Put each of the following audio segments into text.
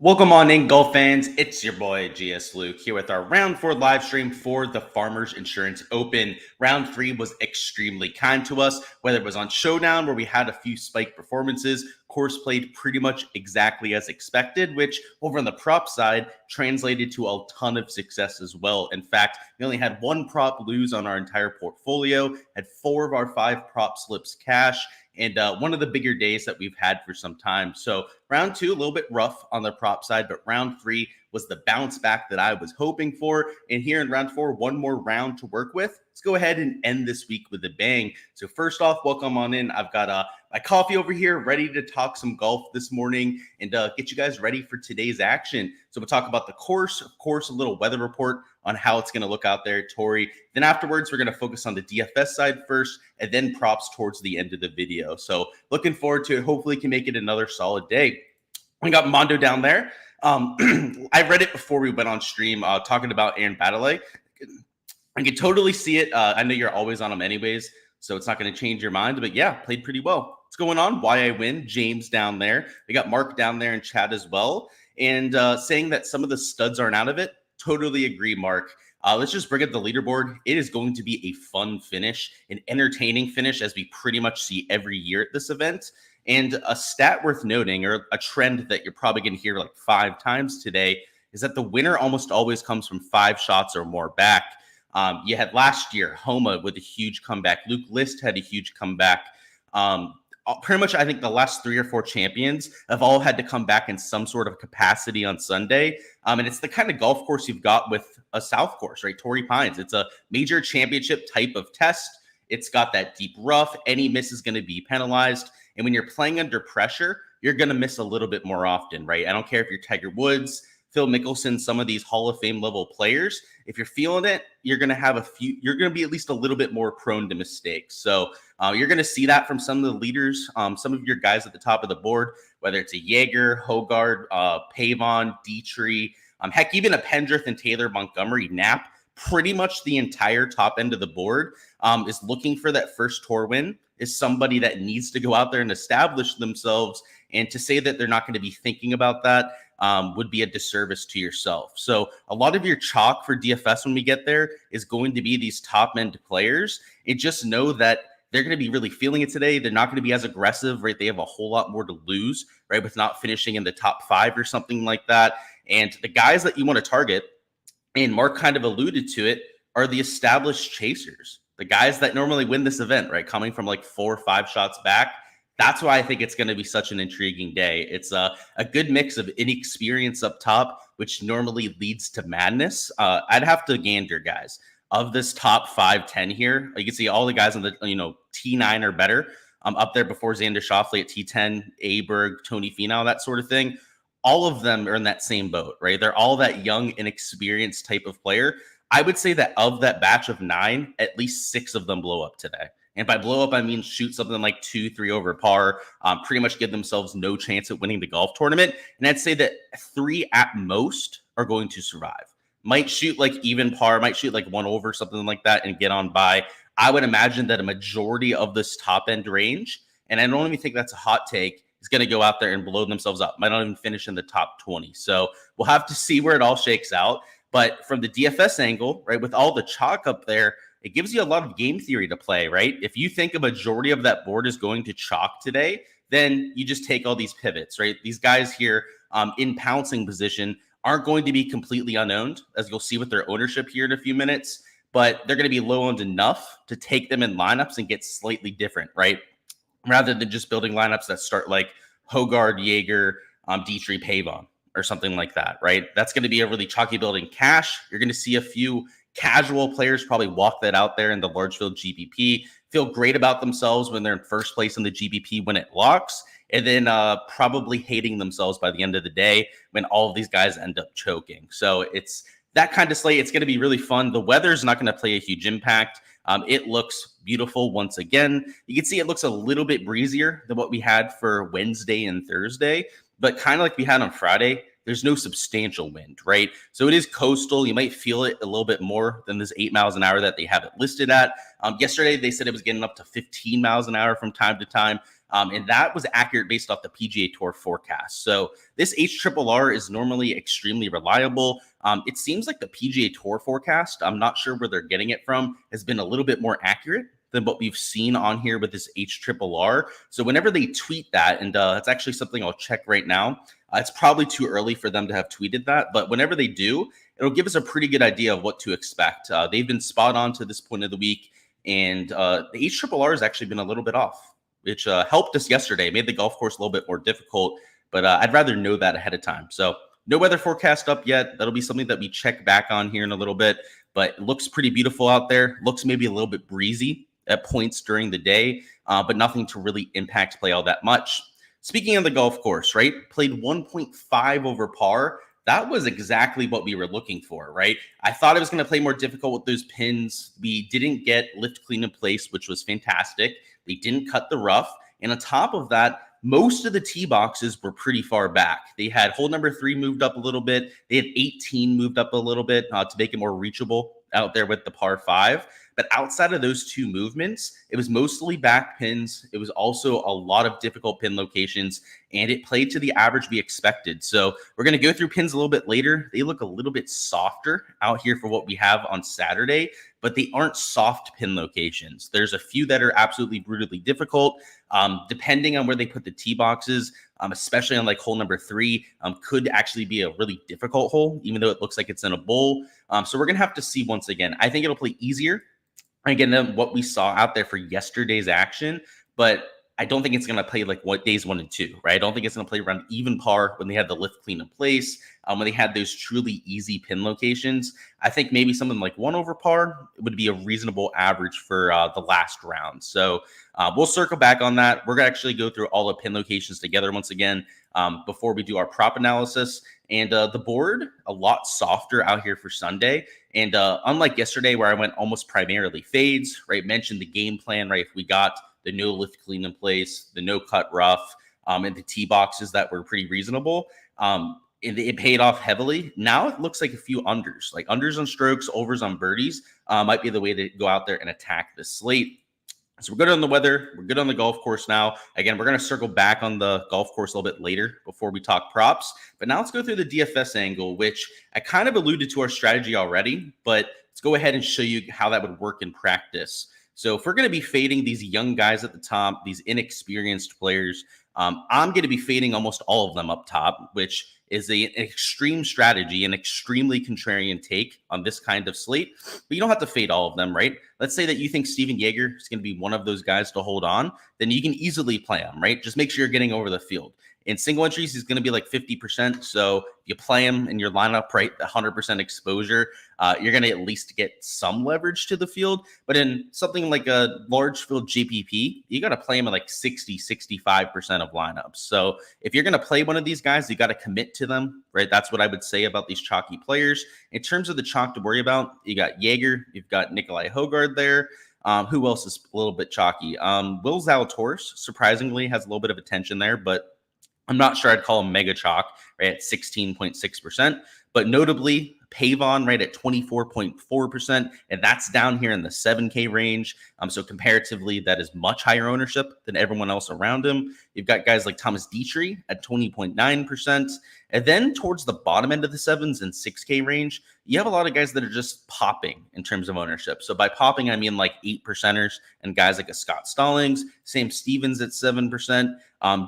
Welcome on in, golf fans. It's your boy Gsluke here with our round 4 live stream for the Farmers Insurance Open. Round 3 was extremely kind to us, whether it was on Showdown where we had a few spike performances. Course played pretty much exactly as expected, which over on the prop side translated to a ton of success as well. In fact, we only had one prop lose on our entire portfolio, had 4 of our 5 prop slips cash, and one of the bigger days that we've had for some time. So round 2, a little bit rough on the prop side, but round 3 was the bounce back that I was hoping for. And here in round 4, one more round to work with. Let's go ahead and end this week with a bang. So first off, welcome on in. I've got my coffee over here, ready to talk some golf this morning and get you guys ready for today's action. So we'll talk about the course, of course, a little weather report on how it's going to look out there at Torrey. Then afterwards, we're going to focus on the DFS side first and then props towards the end of the video. So looking forward to it. Hopefully can make it another solid day. We got Mondo down there. I read it before we went on stream talking about Aaron Baddeley. I can totally see it. I know you're always on him anyways, so it's not going to change your mind. But yeah, played pretty well. What's going on? Why I win? James down there. We got Mark down there in chat as well. And saying that some of the studs aren't out of it. Totally agree, Mark. Let's just bring up the leaderboard. It is going to be a fun finish, an entertaining finish, as we pretty much see every year at this event. And a stat worth noting, or a trend that you're probably going to hear like 5 times today, is that the winner almost always comes from 5 shots or more back. You had last year, Homa with a huge comeback. Luke List had a huge comeback. Pretty much, I think the last 3 or 4 champions have all had to come back in some sort of capacity on Sunday. And it's the kind of golf course you've got with a South course, right? Torrey Pines. It's a major championship type of test. It's got that deep rough. Any miss is going to be penalized. And when you're playing under pressure, you're going to miss a little bit more often, right? I don't care if you're Tiger Woods, Phil Mickelson, some of these Hall of Fame level players. If you're feeling it, you're going to have you're going to be at least a little bit more prone to mistakes. So you're going to see that from some of the leaders, some of your guys at the top of the board, whether it's a Jaeger, Hogard, Pavon, Dietrich, heck, even a Pendrith and Taylor Montgomery, Knapp, pretty much the entire top end of the board is looking for that first tour win, is somebody that needs to go out there and establish themselves. And to say that they're not going to be thinking about that would be a disservice to yourself. So a lot of your chalk for DFS when we get there is going to be these top end players. And just know that they're going to be really feeling it today. They're not going to be as aggressive, right? They have a whole lot more to lose, right? With not finishing in the top 5 or something like that. And the guys that you want to target, and Mark kind of alluded to it, are the established chasers. The guys that normally win this event, right? Coming from like 4 or 5 shots back. That's why I think it's going to be such an intriguing day. It's a good mix of inexperience up top, which normally leads to madness. I'd have to gander, guys. Of this top 5-10 here, you can see all the guys on the T9 or better. Up there before Xander Schauffele at T10, Aberg, Tony Finau, that sort of thing. All of them are in that same boat, right? They're all that young, inexperienced type of player. I would say that of that batch of 9, at least 6 of them blow up today. And by blow up, I mean shoot something like 2-3 over par, pretty much give themselves no chance at winning the golf tournament. And I'd say that 3 at most are going to survive. Might shoot like even par, might shoot like 1 over, something like that, and get on by. I would imagine that a majority of this top end range, and I don't even think that's a hot take, is going to go out there and blow themselves up. Might not even finish in the top 20. So we'll have to see where it all shakes out. But from the DFS angle, right, with all the chalk up there, it gives you a lot of game theory to play, right? If you think a majority of that board is going to chalk today, then you just take all these pivots, right? These guys here in pouncing position aren't going to be completely unowned, as you'll see with their ownership here in a few minutes, but they're going to be low owned enough to take them in lineups and get slightly different, right? Rather than just building lineups that start like Hogard, Jaeger, Dietrich, Pavon, or something like that, right? That's going to be a really chalky building cash. You're going to see a few casual players probably walk that out there in the large field GPP, feel great about themselves when they're in first place in the GPP when it locks, and then probably hating themselves by the end of the day when all of these guys end up choking. So it's that kind of slate. It's going to be really fun. The weather's not going to play a huge impact. It looks beautiful once again. You can see it looks a little bit breezier than what we had for Wednesday and Thursday, but kind of like we had on Friday, there's no substantial wind, right? So it is coastal. You might feel it a little bit more than this 8 miles an hour that they have it listed at. Yesterday, they said it was getting up to 15 miles an hour from time to time. And that was accurate based off the PGA Tour forecast. So this HRRR is normally extremely reliable. It seems like the PGA Tour forecast, I'm not sure where they're getting it from, has been a little bit more accurate than what we've seen on here with this HRRR. So whenever they tweet that, and it's actually something I'll check right now, it's probably too early for them to have tweeted that, but whenever they do, it'll give us a pretty good idea of what to expect. They've been spot on to this point of the week, and the HRRR has actually been a little bit off, which helped us yesterday, made the golf course a little bit more difficult, but I'd rather know that ahead of time. So no weather forecast up yet. That'll be something that we check back on here in a little bit, but it looks pretty beautiful out there. Looks maybe a little bit breezy at points during the day, but nothing to really impact play all that much. Speaking of the golf course, right? Played 1.5 over par. That was exactly what we were looking for, right? I thought it was going to play more difficult with those pins. We didn't get lift clean in place, which was fantastic. They didn't cut the rough. And on top of that, most of the tee boxes were pretty far back. They had hole number 3 moved up a little bit. They had 18 moved up a little bit to make it more reachable out there with the par 5. But outside of those 2 movements, it was mostly back pins. It was also a lot of difficult pin locations, and it played to the average we expected. So we're going to go through pins a little bit later. They look a little bit softer out here for what we have on Saturday, but they aren't soft pin locations. There's a few that are absolutely brutally difficult. Depending on where they put the tee boxes, especially on like hole number 3, could actually be a really difficult hole, even though it looks like it's in a bowl. So we're going to have to see once again. I think it'll play easier again than what we saw out there for yesterday's action, but I don't think it's going to play like what days 1 and 2, right? I don't think it's going to play around even par when they had the lift clean in place, when they had those truly easy pin locations. I think maybe something like 1 over par would be a reasonable average for the last round. So we'll circle back on that. We're going to actually go through all the pin locations together once again before we do our prop analysis. And the board, a lot softer out here for Sunday. And unlike yesterday where I went almost primarily fades, right? Mentioned the game plan, right? If we got the no lift clean in place, the no cut rough, and the tee boxes that were pretty reasonable, it paid off heavily. Now it looks like a few unders, like unders on strokes, overs on birdies, might be the way to go out there and attack this slate. So we're good on the weather. We're good on the golf course now. Again, we're going to circle back on the golf course a little bit later before we talk props. But now let's go through the DFS angle, which I kind of alluded to our strategy already, but let's go ahead and show you how that would work in practice. So if we're going to be fading these young guys at the top, these inexperienced players, I'm going to be fading almost all of them up top, which is an extreme strategy, an extremely contrarian take on this kind of slate. But you don't have to fade all of them, right? Let's say that you think Steven Jaeger is going to be one of those guys to hold on, then you can easily play him, right? Just make sure you're getting over the field. In single entries, he's going to be like 50%. So if you play him in your lineup, right, 100% exposure, you're going to at least get some leverage to the field. But in something like a large field GPP, you got to play him at like 60, 65% of lineups. So if you're going to play one of these guys, you got to commit to them, right? That's what I would say about these chalky players. In terms of the chalk to worry about, you got Jaeger, you've got Nikolai Hogard there. Who else is a little bit chalky? Will Zalatoris, surprisingly, has a little bit of attention there, but I'm not sure I'd call him mega chalk, right, at 16.6%, but notably Pavon right at 24.4%, and that's down here in the 7K range. So comparatively, that is much higher ownership than everyone else around him. You've got guys like Thomas Dietrich at 20.9%, and then towards the bottom end of the 7s and 6K range, you have a lot of guys that are just popping in terms of ownership. So by popping, I mean like 8%ers and guys like a Scott Stallings, Sam Stevens at 7%.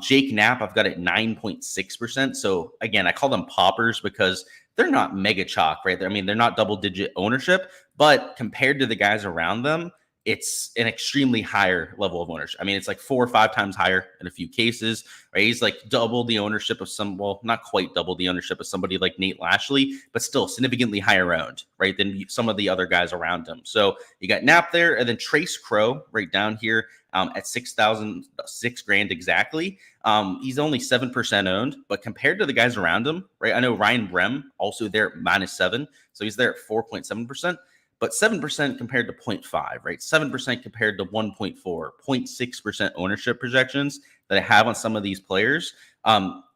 Jake Knapp, I've got at 9.6%. So again, I call them poppers because they're not mega chalk, right? I mean, they're not double-digit ownership, but compared to the guys around them, it's an extremely higher level of ownership. I mean, it's like 4 or 5 times higher in a few cases, right? He's like double the ownership of well, not quite double the ownership of somebody like Nate Lashley, but still significantly higher owned, right, than some of the other guys around him. So you got Knapp there, and then Trace Crow right down here at $6,000 exactly. He's only 7% owned, but compared to the guys around him, right? I know Ryan Brem also there at -7, so he's there at 4.7%. But 7% compared to 0.5, right? 7% compared to 1.4, 0.6% ownership projections that I have on some of these players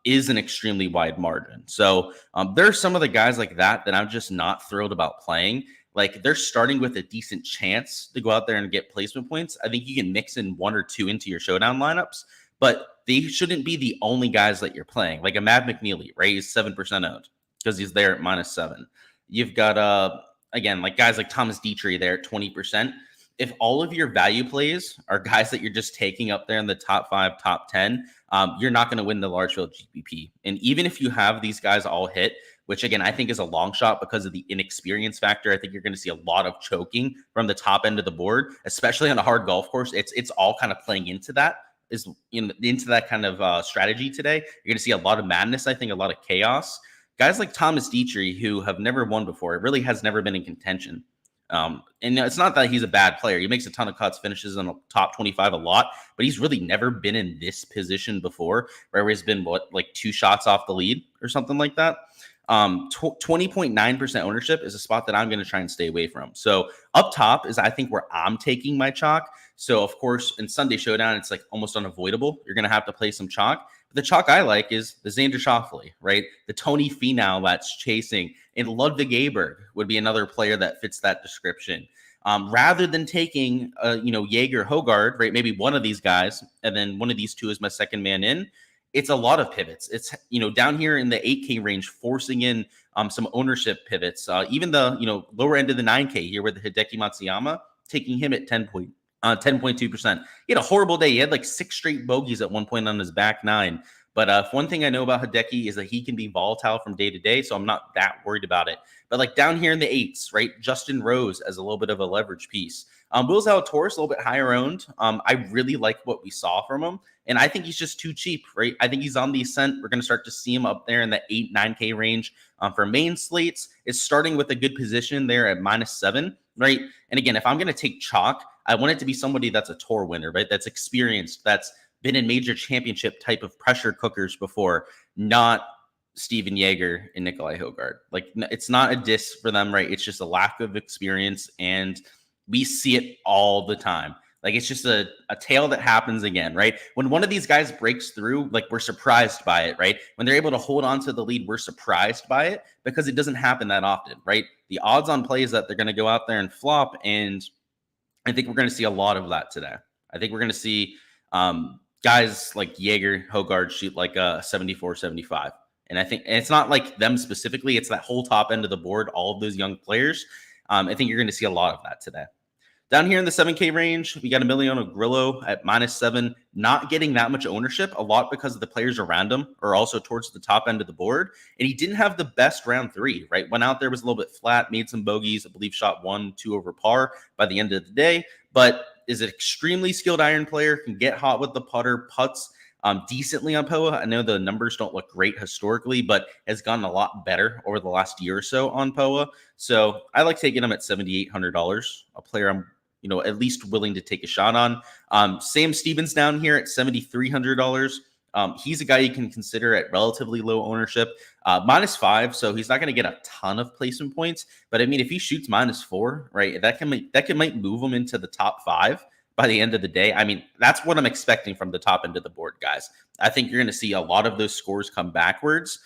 is an extremely wide margin. So there are some of the guys like that I'm just not thrilled about playing. Like they're starting with a decent chance to go out there and get placement points. I think you can mix in 1 or 2 into your showdown lineups. but they shouldn't be the only guys that you're playing. Like a Matt McNeely, right? He's 7% owned because he's there at -7. You've got again, like guys like Thomas Dietrich there at 20%. If all of your value plays are guys that you're just taking up there in the top 5, top 10, you're not going to win the large field GPP. And even if you have these guys all hit, which again, I think is a long shot because of the inexperience factor, I think you're going to see a lot of choking from the top end of the board, especially on a hard golf course. It's all kind of playing into that, into that kind of strategy today. You're going to see a lot of madness, I think, a lot of chaos. Guys like Thomas Dietrich, who have never won before, it really has never been in contention. And it's not that he's a bad player. He makes a ton of cuts, finishes in the top 25 a lot, but he's really never been in this position before, where he's been like 2 shots off the lead or something like that. 20.9% ownership is a spot that I'm going to try and stay away from. So up top is, I think, where I'm taking my chalk. So of course, in Sunday Showdown, it's like almost unavoidable. You're going to have to play some chalk. But the chalk I like is the Xander Schauffele, right? The Tony Finau that's chasing, and Ludwig Aberg would be another player that fits that description. Rather than taking, Jaeger, Hogard, right? Maybe one of these guys, and then one of these two is my second man in. It's a lot of pivots. It's, down here in the 8K range, forcing in some ownership pivots. Even the, lower end of the 9K here with the Hideki Matsuyama, taking him at 10.2%. He had a horrible day. He had like 6 straight bogeys at one point on his back 9. But one thing I know about Hideki is that he can be volatile from day to day, so I'm not that worried about it. But like down here in the 8s, right? Justin Rose as a little bit of a leverage piece. Will Zalatoris a little bit higher owned. I really like what we saw from him, and I think he's just too cheap, right? I think he's on the ascent. We're going to start to see him up there in the 8, 9K range for main slates. It's starting with a good position there at -7, right? And again, if I'm going to take chalk, I want it to be somebody that's a tour winner, right? That's experienced, that's been in major championship type of pressure cookers before, not Steven Jaeger and Nikolai Hogard. Like, it's not a diss for them, right? It's just a lack of experience, and we see it all the time. Like, it's just a tale that happens again, right? When one of these guys breaks through, like, we're surprised by it, right? When they're able to hold on to the lead, we're surprised by it because it doesn't happen that often, right? The odds on plays that they're going to go out there and flop, and I think we're going to see a lot of that today. I think we're going to see guys like Jaeger, Hogard shoot like a 74, 75. And I think, and it's not like them specifically, it's that whole top end of the board, all of those young players. I think you're going to see a lot of that today. Down here in the 7K range, we got Emiliano Grillo at -7, not getting that much ownership, a lot because of the players around him are also towards the top end of the board. And he didn't have the best round 3, right? Went out there, was a little bit flat, made some bogeys, I believe shot 1, 2 over par by the end of the day, but is an extremely skilled iron player, can get hot with the putter, putts decently on POA. I know the numbers don't look great historically, but has gotten a lot better over the last year or so on POA. So I like taking him at $7,800, a player I'm at least willing to take a shot on. Sam Stevens down here at $7,300. He's a guy you can consider at relatively low ownership, -5. So he's not going to get a ton of placement points, but I mean, if he shoots -4, right, that might move him into the top 5 by the end of the day. I mean, that's what I'm expecting from the top end of the board, guys. I think you're going to see a lot of those scores come backwards.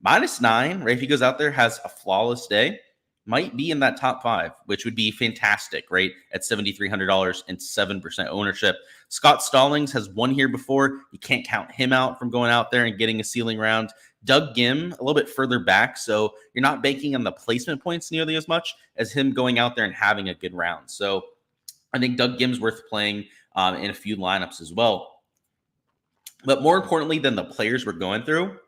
-9, right? If he goes out there, has a flawless day, might be in that top 5, which would be fantastic, right? At $7,300 and 7% ownership. Scott Stallings has won here before. You can't count him out from going out there and getting a ceiling round. Doug Gim, a little bit further back, so you're not banking on the placement points nearly as much as him going out there and having a good round. So I think Doug Gim's worth playing in a few lineups as well. But more importantly than the players we're going through,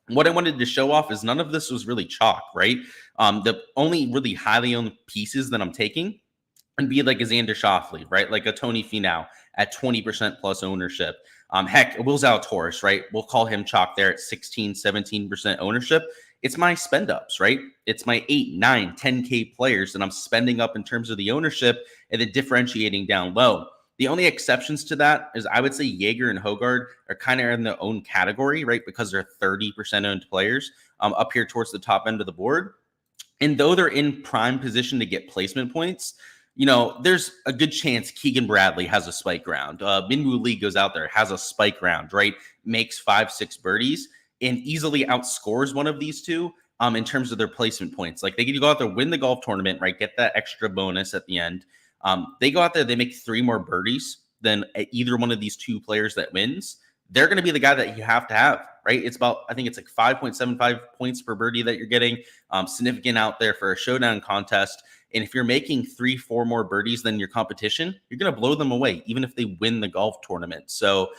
what I wanted to show off is none of this was really chalk, right? The only really highly owned pieces that I'm taking would be like a Xander Schauffele, right? Like a Tony Finau at 20% plus ownership. Heck, Will Zalatoris, right? We'll call him chalk there at 16, 17% ownership. It's my spend ups, right? It's my 8, 9, 10K players that I'm spending up in terms of the ownership and then differentiating down low. The only exceptions to that is I would say Jaeger and Hogard are kind of in their own category, right? Because they're 30% owned players up here towards the top end of the board. And though they're in prime position to get placement points, there's a good chance Keegan Bradley has a spike round. Minwoo Lee goes out there, has a spike round, right? Makes 5, 6 birdies and easily outscores one of these two in terms of their placement points. Like they can go out there, win the golf tournament, right? Get that extra bonus at the end. They go out there, they make 3 more birdies than either one of these two players that wins. they're going to be the guy that you have to have, right? It's about, I think it's like 5.75 points per birdie that you're getting, significant out there for a showdown contest. And if you're making 3-4 more birdies than your competition, you're going to blow them away, even if they win the golf tournament. So,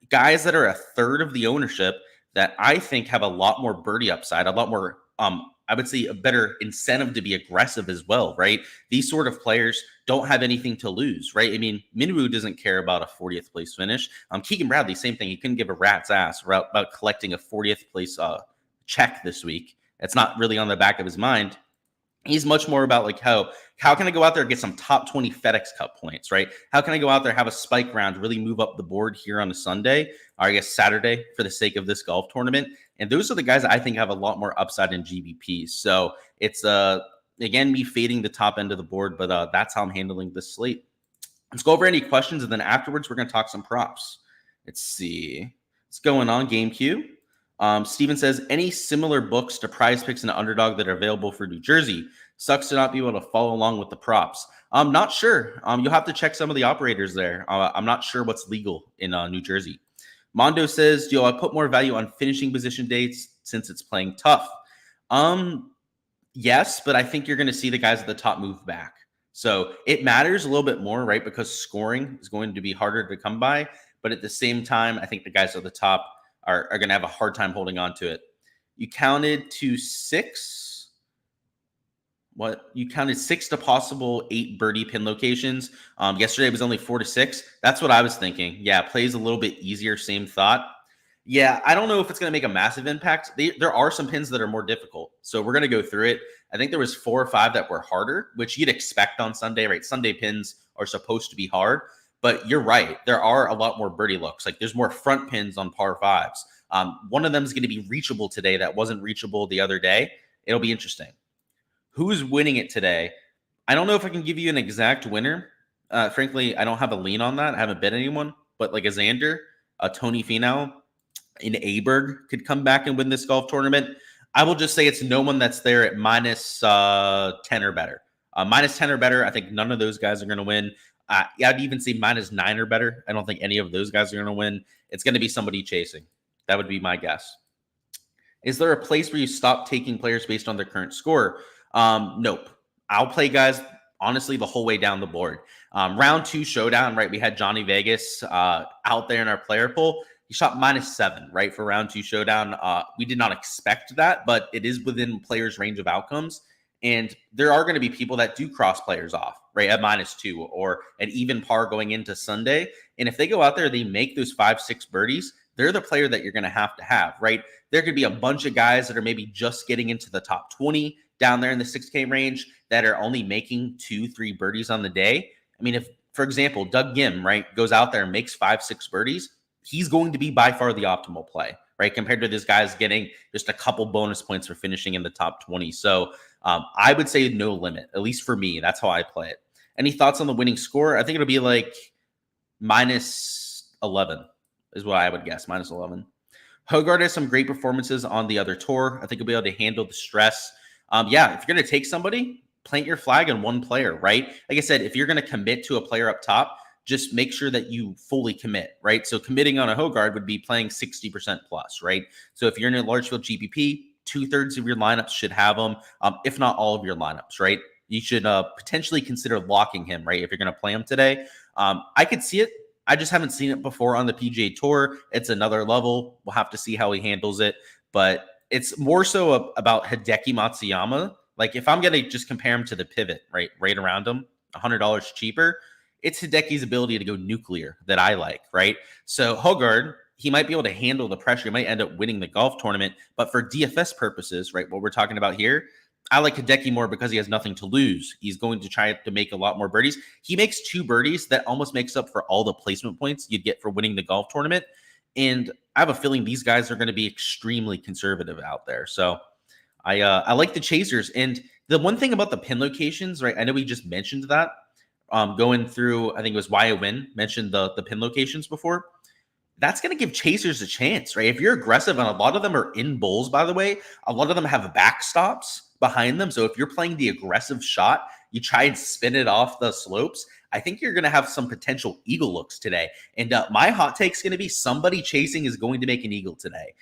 guys that are a third of the ownership that I think have a lot more birdie upside, a lot more, I would say a better incentive to be aggressive as well, right? These sort of players don't have anything to lose, right? I mean, Minwoo doesn't care about a 40th place finish. Keegan Bradley, same thing. He couldn't give a rat's ass about collecting a 40th place check this week. It's not really on the back of his mind. He's much more about like how can I go out there and get some top 20 FedEx Cup points, right? How can I go out there, have a spike round, really move up the board here on a Sunday, or I guess Saturday for the sake of this golf tournament? And those are the guys that I think have a lot more upside in GBP. So it's, again, me fading the top end of the board, but that's how I'm handling this slate. Let's go over any questions, and then afterwards we're going to talk some props. Let's see. What's going on, GameQ? Steven says, any similar books to Prize Picks and Underdog that are available for New Jersey? Sucks to not be able to follow along with the props. I'm not sure. You'll have to check some of the operators there. I'm not sure what's legal in New Jersey. Mondo says, do I put more value on finishing position dates since it's playing tough? Yes, but I think you're going to see the guys at the top move back. So it matters a little bit more, right? Because scoring is going to be harder to come by. But at the same time, I think the guys at the top are going to have a hard time holding on to it. You counted to 6. What? You counted 6 to possible 8 birdie pin locations. Yesterday it was only 4 to 6. That's what I was thinking. Yeah, plays a little bit easier. Same thought. Yeah, I don't know if it's going to make a massive impact. There are some pins that are more difficult. So we're going to go through it. I think there was 4 or 5 that were harder, which you'd expect on Sunday, right? Sunday pins are supposed to be hard. But you're right. There are a lot more birdie looks. Like there's more front pins on par 5s. One of them is going to be reachable today that wasn't reachable the other day. It'll be interesting. Who's winning it today? I don't know if I can give you an exact winner. Frankly, I don't have a lean on that. I haven't bet anyone. But like a Xander, a Tony Finau, an Aberg could come back and win this golf tournament. I will just say it's no one that's there at minus 10 or better. Minus 10 or better, I think none of those guys are going to win. I'd even say minus 9 or better. I don't think any of those guys are going to win. It's going to be somebody chasing. That would be my guess. Is there a place where you stop taking players based on their current score? Nope. I'll play guys, honestly, the whole way down the board. Round 2 showdown, right? We had Johnny Vegas out there in our player pool. He shot minus 7, right, for round 2 showdown. We did not expect that, but it is within players' range of outcomes. And there are going to be people that do cross players off, right, at minus 2 or at even par going into Sunday. And if they go out there, they make those 5-6 birdies, they're the player that you're going to have, right? There could be a bunch of guys that are maybe just getting into the top 20 down there in the 6K range that are only making 2-3 birdies on the day. I mean, if, for example, Doug Gim, right, goes out there and makes 5-6 birdies, he's going to be by far the optimal play, right? Compared to this guy's getting just a couple bonus points for finishing in the top 20. So I would say no limit, at least for me. That's how I play it. Any thoughts on the winning score? I think it'll be like minus 11 is what I would guess, minus 11. Hogard has some great performances on the other tour. I think he'll be able to handle the stress. Yeah, if you're going to take somebody, plant your flag on one player, right? Like I said, if you're going to commit to a player up top, just make sure that you fully commit, right? So committing on a Hogard would be playing 60% plus, right? So if you're in a large field GPP, 2/3 of your lineups should have him, if not all of your lineups, right? You should potentially consider locking him, right? If you're going to play him today. I could see it. I just haven't seen it before on the PGA Tour. It's another level. We'll have to see how he handles it. But it's more so about Hideki Matsuyama. Like if I'm going to just compare him to the pivot, right around him, $100 cheaper, it's Hideki's ability to go nuclear that I like, right? So Hogard, he might be able to handle the pressure. He might end up winning the golf tournament. But for DFS purposes, right, what we're talking about here, I like Hideki more because he has nothing to lose. He's going to try to make a lot more birdies. He makes 2 birdies. That almost makes up for all the placement points you'd get for winning the golf tournament. And I have a feeling these guys are going to be extremely conservative out there. So I like the chasers. And the one thing about the pin locations, right, I know we just mentioned that. Going through, I think it was YON mentioned the pin locations before. That's going to give chasers a chance, right? If you're aggressive, and a lot of them are in bowls, by the way, a lot of them have backstops behind them. So if you're playing the aggressive shot, you try and spin it off the slopes. I think you're going to have some potential eagle looks today. And my hot take is going to be somebody chasing is going to make an eagle today.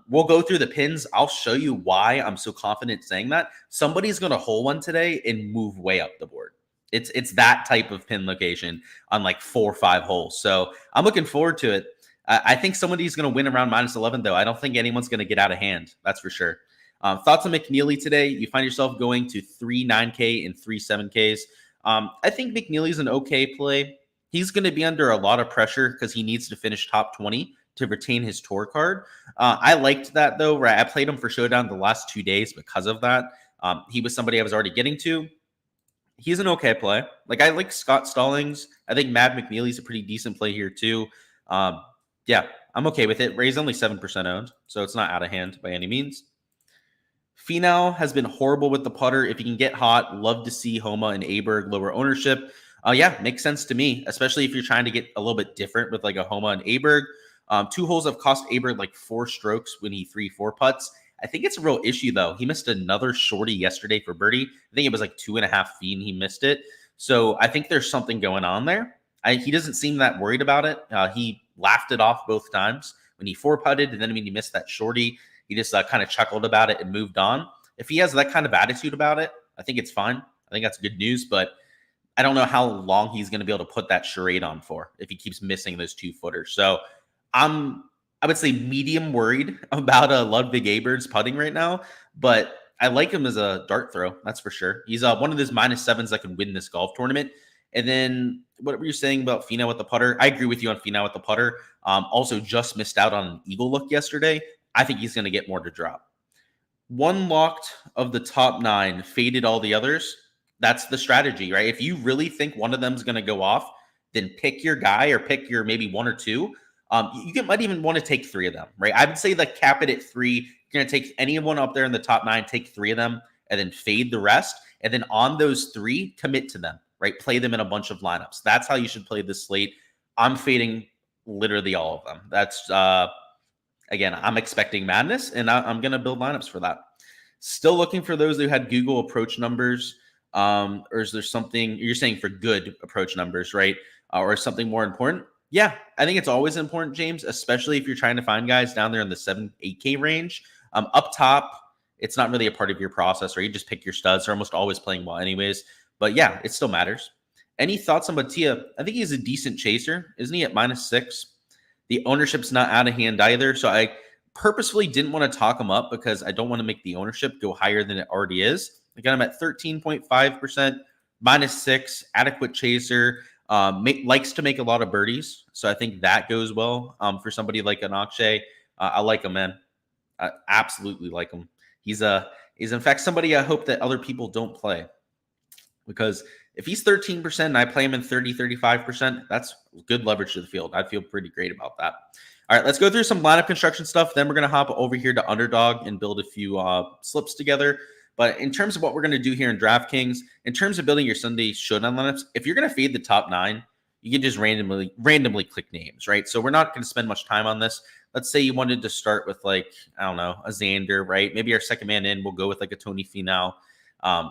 We'll go through the pins. I'll show you why I'm so confident saying that. Somebody's going to hole one today and move way up the board. It's that type of pin location on like 4 or 5 holes. So I'm looking forward to it. I think somebody's going to win around -11, though. I don't think anyone's going to get out of hand. That's for sure. Thoughts on McNeely today? You find yourself going to 3 9K and 3 7Ks. I think McNeely's an okay play. He's going to be under a lot of pressure because he needs to finish top 20 to retain his tour card. I liked that, though. Right? I played him for Showdown the last 2 days because of that. He was somebody I was already getting to. He's an okay play. Like, I like Scott Stallings. I think Mad McNeely's a pretty decent play here, too. Yeah, I'm okay with it. Ray's only 7% owned, so it's not out of hand by any means. Finau has been horrible with the putter. If you can get hot, love to see Homa and Aberg lower ownership. Yeah, makes sense to me, especially if you're trying to get a little bit different with like a Homa and Aberg. 2 holes have cost Aberg like 4 strokes when he 3-4 putts. I think it's a real issue, though. He missed another shorty yesterday for birdie. I think it was like 2.5 feet and he missed it. So I think there's something going on there. He doesn't seem that worried about it. He laughed it off both times when he 4-putted, and then when he missed that shorty, he just kind of chuckled about it and moved on. If he has that kind of attitude about it, I think it's fine. I think that's good news, but I don't know how long he's going to be able to put that charade on for if he keeps missing those 2-footers. So I would say medium worried about Ludwig Aberg's putting right now, but I like him as a dart throw. That's for sure. He's one of those -7s that can win this golf tournament. And then what were you saying about Finau with the putter? I agree with you on Finau with the putter. Also just missed out on an eagle look yesterday. I think he's going to get more to drop. One locked of the top 9, faded all the others. That's the strategy, right? If you really think one of them is going to go off, then pick your guy or pick your maybe 1 or 2. Might even want to take 3 of them, right? I would say like cap it at 3. You're going to take anyone up there in the top 9, take 3 of them, and then fade the rest. And then on those 3, commit to them, right? Play them in a bunch of lineups. That's how you should play this slate. I'm fading literally all of them. That's, again, I'm expecting madness, and I'm going to build lineups for that. Still looking for those who had Google approach numbers, or is there something you're saying for good approach numbers, right? Or something more important? Yeah, I think it's always important, James, especially if you're trying to find guys down there in the 7-8K range. Up top, it's not really a part of your process, or you just pick your studs. They're almost always playing well anyways. But yeah, it still matters. Any thoughts on Batia? I think he's a decent chaser. Isn't he at -6? The ownership's not out of hand either. So I purposefully didn't want to talk him up because I don't want to make the ownership go higher than it already is. I got him at 13.5%, -6, adequate chaser. Likes to make a lot of birdies. So I think that goes well for somebody like an Akshay. I like him, man. I absolutely like him. He's in fact somebody I hope that other people don't play. Because if he's 13% and I play him in 35%, that's good leverage to the field. I feel pretty great about that. All right, let's go through some lineup construction stuff. Then we're going to hop over here to Underdog and build a few slips together. But in terms of what we're going to do here in Draftkings, in terms of building your Sunday Showdown lineups, if you're going to fade the top 9, you can just randomly click names, right? So we're not going to spend much time on this. Let's say you wanted to start with like, I don't know, a Xander, right? Maybe our second man in, we'll go with like a Tony Finau.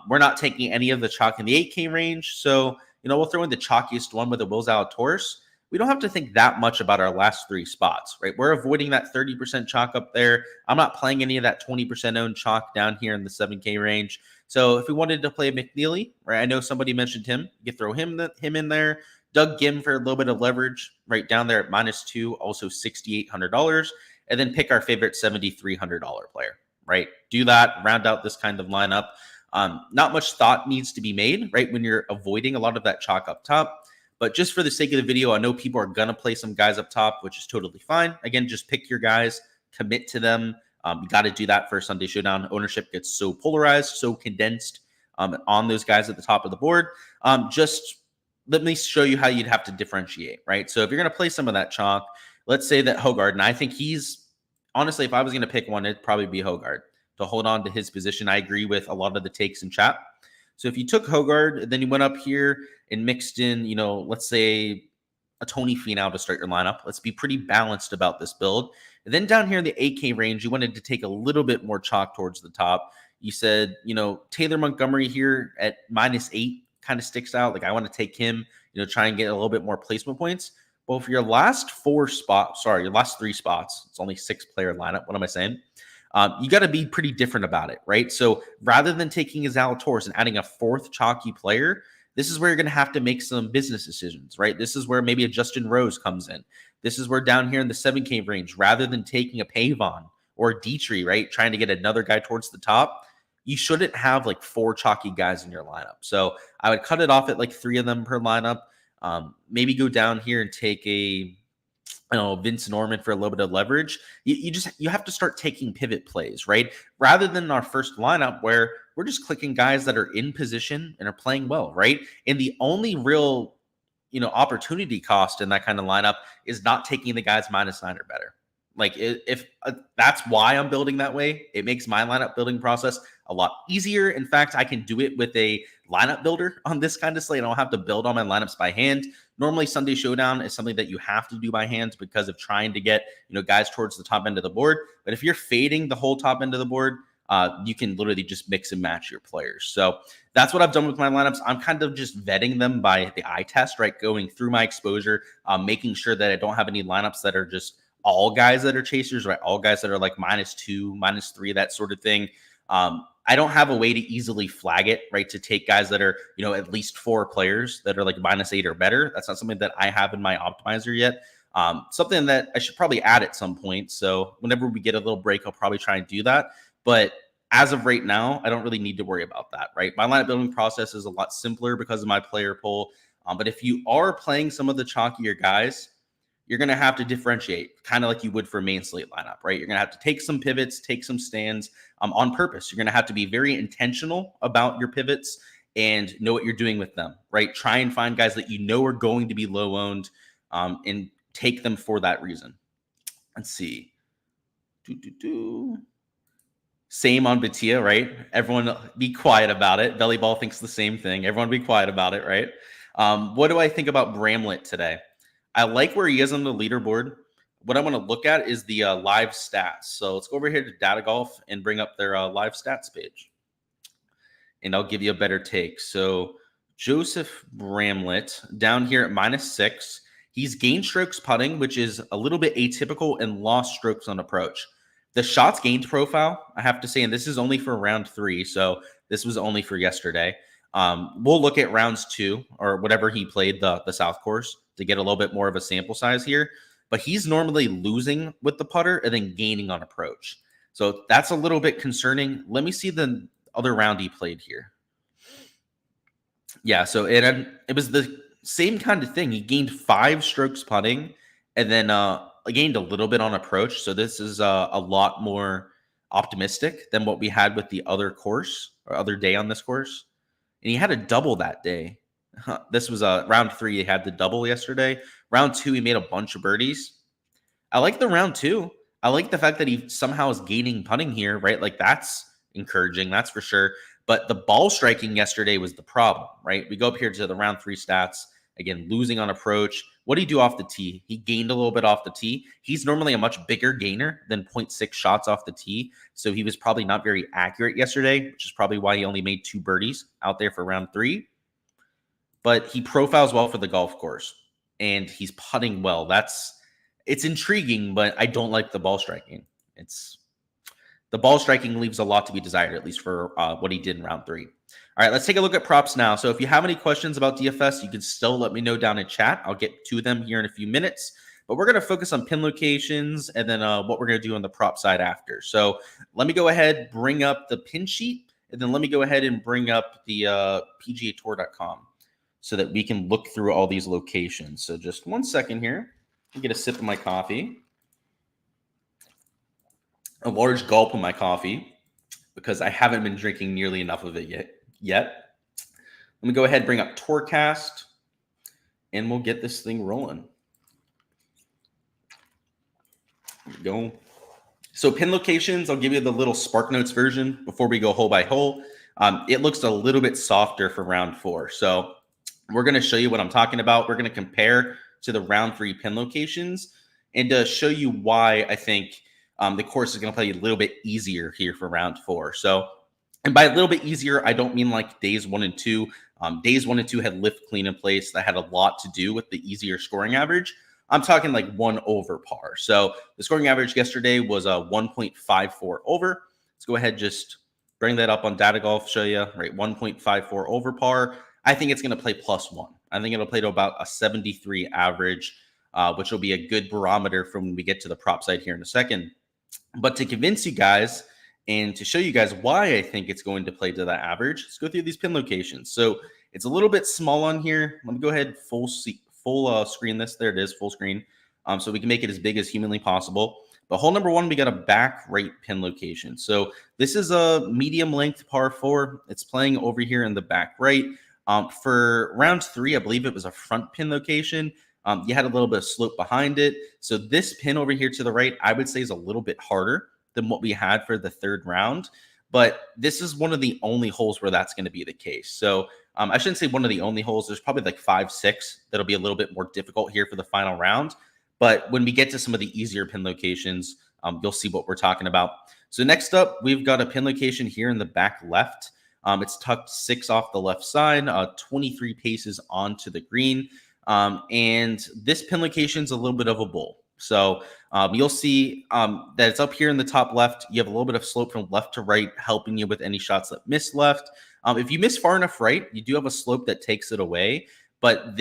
We're not taking any of the chalk in the 8K range. So, we'll throw in the chalkiest one with the Will Zalatoris. We don't have to think that much about our last 3 spots, right? We're avoiding that 30% chalk up there. I'm not playing any of that 20% owned chalk down here in the 7K range. So if we wanted to play McNeely, right? I know somebody mentioned him. You could throw him in there. Doug Gim for a little bit of leverage right down there at -2, also $6,800. And then pick our favorite $7,300 player, right? Do that, round out this kind of lineup. Not much thought needs to be made, right, when you're avoiding a lot of that chalk up top. But just for the sake of the video, I know people are going to play some guys up top, which is totally fine. Again, just pick your guys, commit to them. You got to do that for Sunday Showdown. Ownership gets so polarized, so condensed on those guys at the top of the board. Just let me show you how you'd have to differentiate, right? So if you're going to play some of that chalk, let's say that Hogard, and I think he's, honestly, if I was going to pick one, it'd probably be Hogard to hold on to his position. I agree with a lot of the takes in chat. So if you took Hogard, then you went up here and mixed in, let's say a Tony Finau to start your lineup. Let's be pretty balanced about this build. And then down here in the 8K range, you wanted to take a little bit more chalk towards the top. You said, Taylor Montgomery here at -8 kind of sticks out. Like I want to take him, try and get a little bit more placement points. Well, for your last your last 3 spots, it's only 6-player lineup. What am I saying? You got to be pretty different about it, right? So rather than taking a Zalatoris and adding a 4th chalky player, this is where you're going to have to make some business decisions, right? This is where maybe a Justin Rose comes in. This is where down here in the 7K range, rather than taking a Pavon or a Dietrich, right, trying to get another guy towards the top, you shouldn't have like 4 chalky guys in your lineup. So I would cut it off at like 3 of them per lineup. Maybe go down here and take Vince Norman for a little bit of leverage. You have to start taking pivot plays, right? Rather than our first lineup where we're just clicking guys that are in position and are playing well, right? And the only real, opportunity cost in that kind of lineup is not taking the guys -9 or better. Like if that's why I'm building that way, it makes my lineup building process a lot easier. In fact, I can do it with a lineup builder on this kind of slate. I don't have to build all my lineups by hand. Normally, Sunday Showdown is something that you have to do by hand because of trying to get guys towards the top end of the board. But if you're fading the whole top end of the board, you can literally just mix and match your players. So that's what I've done with my lineups. I'm kind of just vetting them by the eye test, right? Going through my exposure, making sure that I don't have any lineups that are just all guys that are chasers, right? All guys that are like -2, -3, that sort of thing. I don't have a way to easily flag it, right? To take guys that are, at least 4 players that are like -8 or better. That's not something that I have in my optimizer yet. Something that I should probably add at some point. So whenever we get a little break, I'll probably try and do that. But as of right now, I don't really need to worry about that, right? My lineup building process is a lot simpler because of my player pool. But if you are playing some of the chalkier guys, you're going to have to differentiate, kind of like you would for a main slate lineup, right? You're going to have to take some pivots, take some stands on purpose. You're going to have to be very intentional about your pivots and know what you're doing with them, right? Try and find guys that are going to be low owned and take them for that reason. Let's see. Same on Batia, right? Everyone be quiet about it. Belly Ball thinks the same thing. Everyone be quiet about it, right? What do I think about Bramlett today? I like where he is on the leaderboard. What I want to look at is the live stats. So let's go over here to Data Golf and bring up their live stats page. And I'll give you a better take. So Joseph Bramlett down here at -6. He's gained strokes putting, which is a little bit atypical, and lost strokes on approach. The shots gained profile, I have to say, and this is only for round 3. So this was only for yesterday. We'll look at rounds 2 or whatever he played the South course to get a little bit more of a sample size here. But he's normally losing with the putter and then gaining on approach. So that's a little bit concerning. Let me see the other round he played here. Yeah, so it was the same kind of thing. He gained 5 strokes putting and then gained a little bit on approach. So this is a lot more optimistic than what we had with the other course or other day on this course. And he had a double that day. This was round 3. He had the double yesterday. Round 2, he made a bunch of birdies. I like the round 2. I like the fact that he somehow is gaining putting here, right? Like that's encouraging, that's for sure. But the ball striking yesterday was the problem, right? We go up here to the round 3 stats. Again, losing on approach. What did he do off the tee? He gained a little bit off the tee. He's normally a much bigger gainer than 0.6 shots off the tee. So he was probably not very accurate yesterday, which is probably why he only made 2 birdies out there for round 3. But he profiles well for the golf course and he's putting well. It's intriguing, but I don't like the ball striking. The ball striking leaves a lot to be desired, at least for what he did in round 3. All right, let's take a look at props now. So if you have any questions about DFS, you can still let me know down in chat. I'll get to them here in a few minutes. But we're going to focus on pin locations and then what we're going to do on the prop side after. So let me go ahead, bring up the pin sheet, and then let me go ahead and bring up the PGAtour.com so that we can look through all these locations. So just one second here. I'll get a sip of my coffee. A large gulp of my coffee because I haven't been drinking nearly enough of it yet. Let me go ahead and bring up Tourcast and we'll get this thing rolling. There we go. So pin locations, I'll give you the little Spark Notes version before we go hole by hole. It looks a little bit softer for round 4. So we're going to show you what I'm talking about. We're going to compare to the round 3 pin locations and to show you why I think the course is going to play a little bit easier here for round 4. So, and by a little bit easier, I don't mean like days 1 and 2. Days 1 and 2 had lift clean in place. That had a lot to do with the easier scoring average. I'm talking like 1 over par. So the scoring average yesterday was a 1.54 over. Let's go ahead, just bring that up on Data Golf, show you, right? 1.54 over par. I think it's going to play +1. I think it'll play to about a 73 average, which will be a good barometer for when we get to the prop side here in a second. But to convince you guys and to show you guys why I think it's going to play to that average, let's go through these pin locations. So it's a little bit small on here. Let me go ahead full screen this. There it is, full screen. So we can make it as big as humanly possible. But hole number 1, we got a back right pin location. So this is a medium length par 4. It's playing over here in the back right. For round 3, I believe it was a front pin location. You had a little bit of slope behind it. So this pin over here to the right, I would say is a little bit harder than what we had for the 3rd round. But this is one of the only holes where that's going to be the case. So I shouldn't say one of the only holes. There's probably like 5, 6 that'll be a little bit more difficult here for the final round. But when we get to some of the easier pin locations, you'll see what we're talking about. So next up, we've got a pin location here in the back left. It's tucked 6 off the left side, 23 paces onto the green. And this pin location is a little bit of a bowl. So you'll see that it's up here in the top left. You have a little bit of slope from left to right, helping you with any shots that miss left. If you miss far enough right, you do have a slope that takes it away. But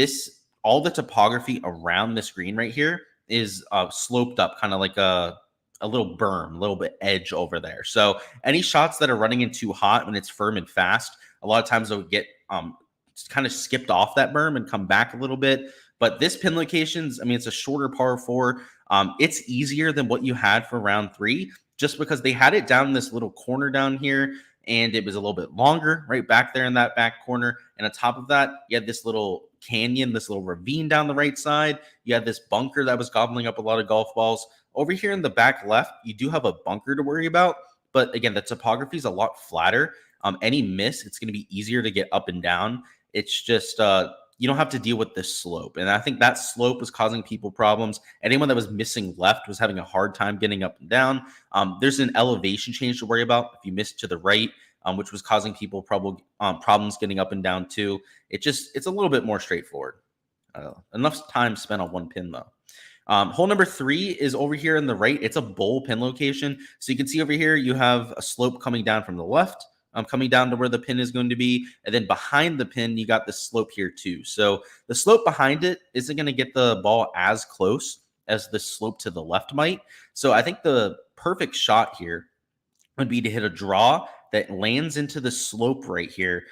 all the topography around this green right here is sloped up, kind of like a little berm, a little bit edge over there. So any shots that are running in too hot when it's firm and fast, a lot of times they'll get kind of skipped off that berm and come back a little bit. But this pin locations, I mean, it's a shorter par 4. It's easier than what you had for round 3, just because they had it down in this little corner down here, and it was a little bit longer right back there in that back corner. And on top of that, you had this little canyon, this little ravine down the right side. You had this bunker that was gobbling up a lot of golf balls. Over here in the back left, you do have a bunker to worry about. But again, the topography is a lot flatter. Any miss, it's going to be easier to get up and down. It's just you don't have to deal with this slope. And I think that slope was causing people problems. Anyone that was missing left was having a hard time getting up and down. There's an elevation change to worry about if you miss to the right, which was causing people problems getting up and down too. It's a little bit more straightforward. Enough time spent on one pin though. Hole number 3 is over here on the right. It's a bowl pin location. So you can see over here, you have a slope coming down from the left, coming down to where the pin is going to be. And then behind the pin, you got the slope here too. So the slope behind it isn't going to get the ball as close as the slope to the left might. So I think the perfect shot here would be to hit a draw that lands into the slope right here.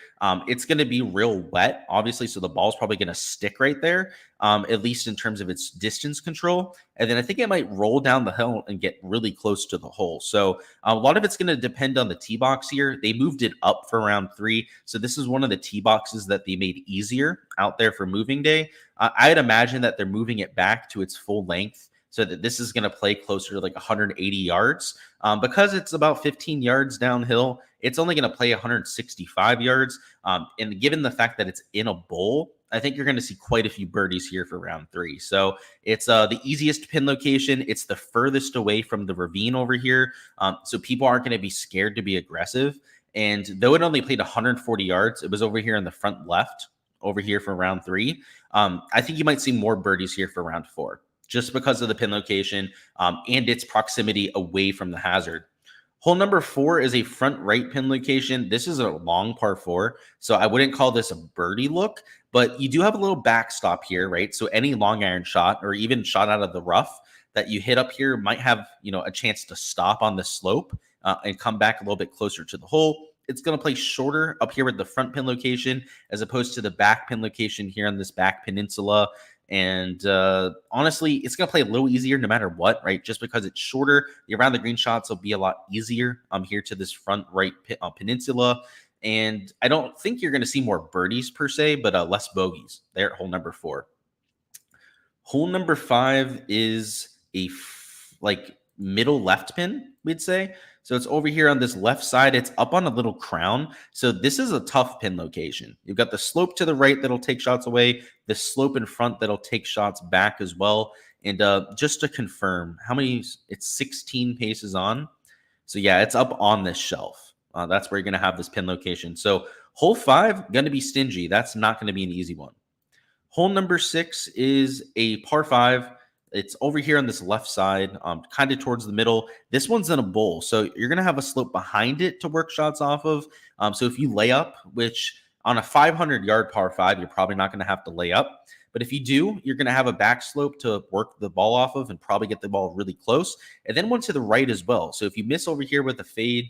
It's going to be real wet, obviously, so the ball's probably going to stick right there, at least in terms of its distance control. And then I think it might roll down the hill and get really close to the hole. So a lot of it's going to depend on the tee box here. They moved it up for round 3, so this is one of the tee boxes that they made easier out there for moving day. I'd imagine that they're moving it back to its full length, so that this is going to play closer to like 180 yards. Because it's about 15 yards downhill, it's only going to play 165 yards. And given the fact that it's in a bowl, I think you're going to see quite a few birdies here for round 3. So it's the easiest pin location. It's the furthest away from the ravine over here. So people aren't going to be scared to be aggressive. And though it only played 140 yards, it was over here in the front left, over here for round 3. I think you might see more birdies here for round 4. Just because of the pin location and its proximity away from the hazard. Hole number 4 is a front right pin location. This is a long par 4, so I wouldn't call this a birdie look, but you do have a little backstop here, right? So any long iron shot or even shot out of the rough that you hit up here might have, a chance to stop on the slope and come back a little bit closer to the hole. It's going to play shorter up here with the front pin location as opposed to the back pin location here on this back peninsula. And honestly, it's going to play a little easier no matter what, right? Just because it's shorter, the around the green shots will be a lot easier here to this front right peninsula. And I don't think you're going to see more birdies per se, but less bogeys there at hole number 4. Hole number 5 is a middle left pin, we'd say. So it's over here on this left side. It's up on a little crown. So this is a tough pin location. You've got the slope to the right that'll take shots away, the slope in front that'll take shots back as well. And just to confirm, it's 16 paces on. So yeah, it's up on this shelf. That's where you're going to have this pin location. So Hole 5, going to be stingy. That's not going to be an easy one. Hole number 6 is a par 5. It's over here on this left side, kind of towards the middle. This one's in a bowl, so you're going to have a slope behind it to work shots off of. So if you lay up, which on a 500-yard par 5, you're probably not going to have to lay up. But if you do, you're going to have a back slope to work the ball off of and probably get the ball really close. And then one to the right as well. So if you miss over here with a fade,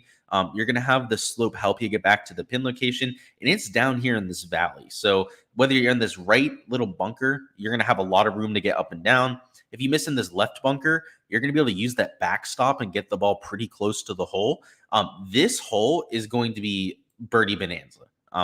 you're going to have the slope help you get back to the pin location. And it's down here in this valley. So whether you're in this right little bunker, you're going to have a lot of room to get up and down. If you miss in this left bunker, you're going to be able to use that backstop and get the ball pretty close to the hole. This hole is going to be birdie bonanza.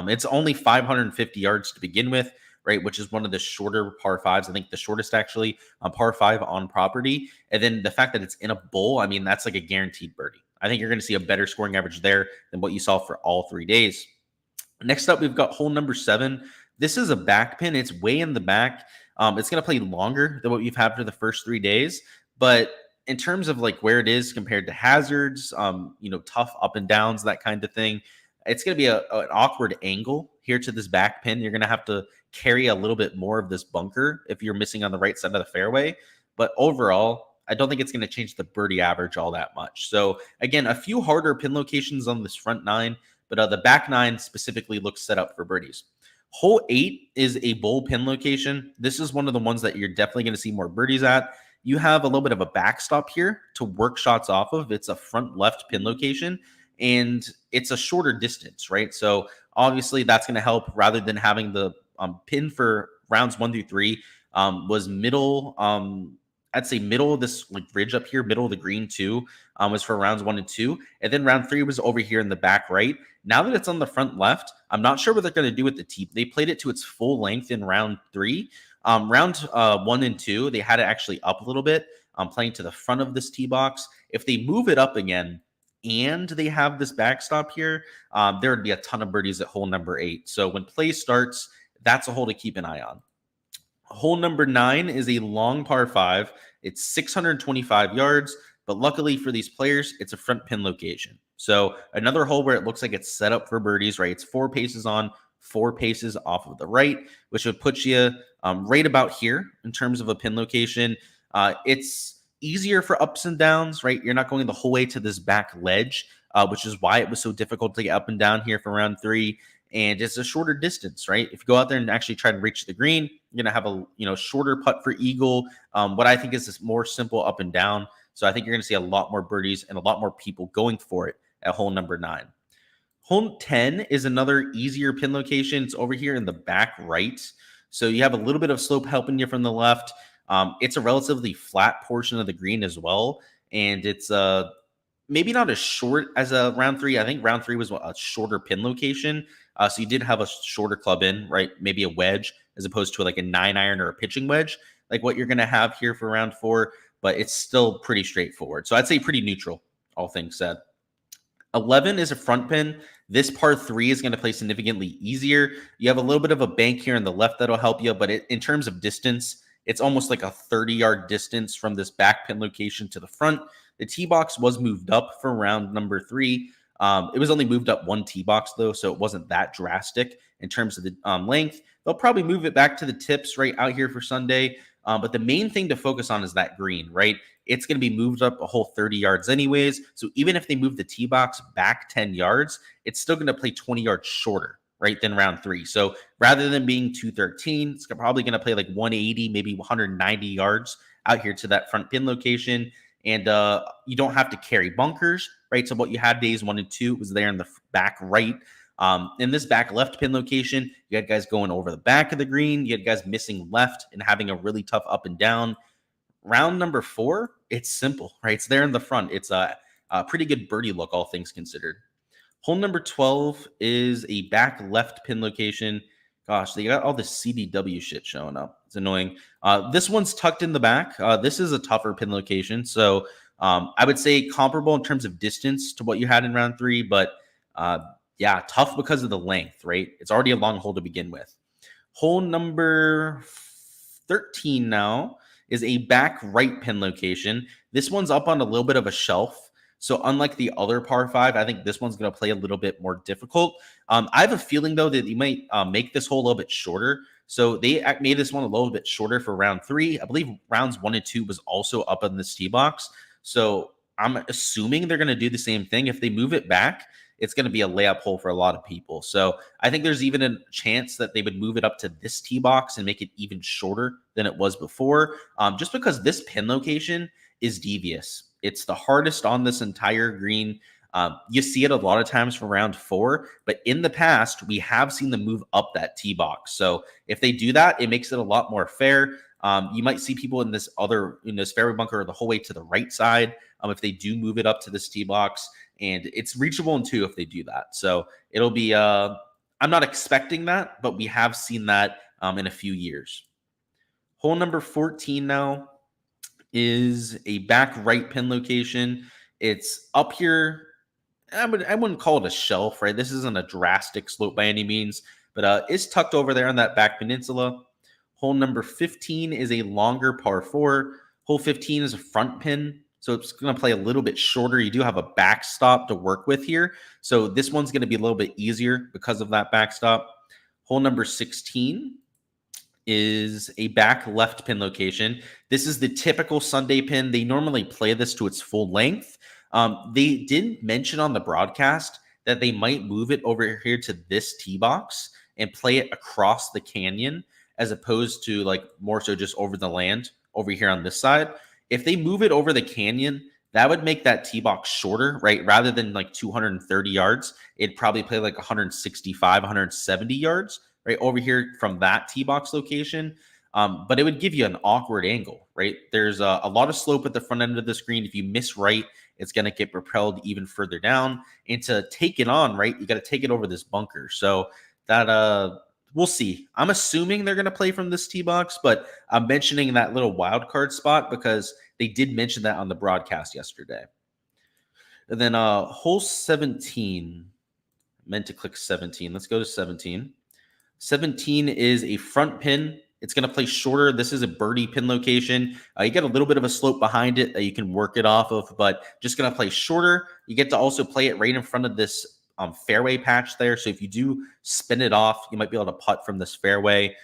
It's only 550 yards to begin with, right, which is one of the shorter par 5s. I think the shortest actually on par 5 on property. And then the fact that it's in a bowl, I mean, that's like a guaranteed birdie. I think you're going to see a better scoring average there than what you saw for all 3 days. Next up, we've got hole number 7. This is a back pin. It's way in the back. It's going to play longer than what we've had for the first 3 days. But in terms of like where it is compared to hazards, tough up and downs, that kind of thing, it's going to be an awkward angle here to this back pin. You're going to have to carry a little bit more of this bunker if you're missing on the right side of the fairway. But overall, I don't think it's going to change the birdie average all that much. So again, a few harder pin locations on this front 9, but the back 9 specifically looks set up for birdies. Hole 8 is a bowl pin location. This is one of the ones that you're definitely going to see more birdies at. You have a little bit of a backstop here to work shots off of. It's a front left pin location, and it's a shorter distance, right? So obviously that's going to help rather than having the pin for rounds 1 through 3 was middle. I'd say middle of this like ridge up here, middle of the green too, was for rounds 1 and 2. And then round 3 was over here in the back right. Now that it's on the front left, I'm not sure what they're going to do with the tee. They played it to its full length in round 3. Round 1 and 2, they had it actually up a little bit, playing to the front of this tee box. If they move it up again and they have this backstop here, there would be a ton of birdies at hole number 8. So when play starts, that's a hole to keep an eye on. Hole number 9 is a long par 5. It's 625 yards, but luckily for these players, it's a front pin location. So another hole where it looks like it's set up for birdies, right? It's 4 paces on, 4 paces off of the right, which would put you right about here in terms of a pin location. It's easier for ups and downs, right? You're not going the whole way to this back ledge, which is why it was so difficult to get up and down here for round 3. And it's a shorter distance, right? If you go out there and actually try to reach the green, you're going to have a shorter putt for eagle. What I think is this more simple up and down. So I think you're going to see a lot more birdies and a lot more people going for it at hole number 9. Hole 10 is another easier pin location. It's over here in the back right. So you have a little bit of slope helping you from the left. It's a relatively flat portion of the green as well. And it's maybe not as short as a round 3. I think round 3 was a shorter pin location. So you did have a shorter club in, right? Maybe a wedge as opposed to like a 9-iron or a pitching wedge, like what you're going to have here for round 4. But it's still pretty straightforward. So I'd say pretty neutral, all things said. 11 is a front pin. This par 3 is going to play significantly easier. You have a little bit of a bank here on the left that'll help you. But in terms of distance, it's almost like a 30-yard distance from this back pin location to the front. The tee box was moved up for round number 3. It was only moved up 1 tee box, though, so it wasn't that drastic in terms of the length. They'll probably move it back to the tips right out here for Sunday. But the main thing to focus on is that green, right? It's going to be moved up a whole 30 yards anyways. So even if they move the tee box back 10 yards, it's still going to play 20 yards shorter, right, than round 3. So rather than being 213, it's probably going to play like 180, maybe 190 yards out here to that front pin location. And you don't have to carry bunkers, right? So what you had days 1 and 2 was there in the back right. In this back left pin location, you had guys going over the back of the green. You had guys missing left and having a really tough up and down. Round number 4, it's simple, right? It's there in the front. It's a pretty good birdie look, all things considered. Hole number 12 is a back left pin location. Gosh, they got all this CDW shit showing up. It's annoying. This one's tucked in the back. This is a tougher pin location. So I would say comparable in terms of distance to what you had in round 3. But yeah, tough because of the length, right? It's already a long hole to begin with. Hole number 13 now is a back right pin location. This one's up on a little bit of a shelf. So unlike the other par five, I think this one's going to play a little bit more difficult. I have a feeling though that you might make this hole a little bit shorter. So they made this one a little bit shorter for round 3. I believe rounds 1 and 2 was also up on this tee box. So I'm assuming they're going to do the same thing. If they move it back, it's going to be a layup hole for a lot of people. So I think there's even a chance that they would move it up to this tee box and make it even shorter than it was before, just because this pin location is devious. It's the hardest on this entire green. You see it a lot of times for round 4, but in the past, we have seen them move up that tee box. So if they do that, it makes it a lot more fair. You might see people in this fairway bunker the whole way to the right side if they do move it up to this tee box, and it's reachable in 2 if they do that. So it'll be, I'm not expecting that, but we have seen that in a few years. Hole number 14 now is a back right pin location. It's up here. I wouldn't call it a shelf, right? This isn't a drastic slope by any means, but it's tucked over there on that back peninsula. Hole number 15 is a longer par 4. Hole 15 is a front pin, so it's going to play a little bit shorter. You do have a backstop to work with here, so this one's going to be a little bit easier because of that backstop. Hole number 16 is a back left pin location. This is the typical Sunday pin. They normally play this to its full length. They didn't mention on the broadcast that they might move it over here to this tee box and play it across the canyon, as opposed to like more so just over the land over here on this side. If they move it over the canyon, that would make that tee box shorter, right? Rather than like 230 yards, it'd probably play like 165, 170 yards, right over here from that tee box location. But it would give you an awkward angle, right? There's a lot of slope at the front end of the screen. If you miss right, it's going to get propelled even further down. And to take it on, right, you got to take it over this bunker. So that we'll see. I'm assuming they're going to play from this tee box, but I'm mentioning that little wild card spot because they did mention that on the broadcast yesterday. And then hole 17. Meant to click 17. Let's go to 17. 17 is a front pin. It's going to play shorter. This is a birdie pin location. You get a little bit of a slope behind it that you can work it off of, but just going to play shorter. You get to also play it right in front of this fairway patch there. So if you do spin it off, you might be able to putt from this fairway.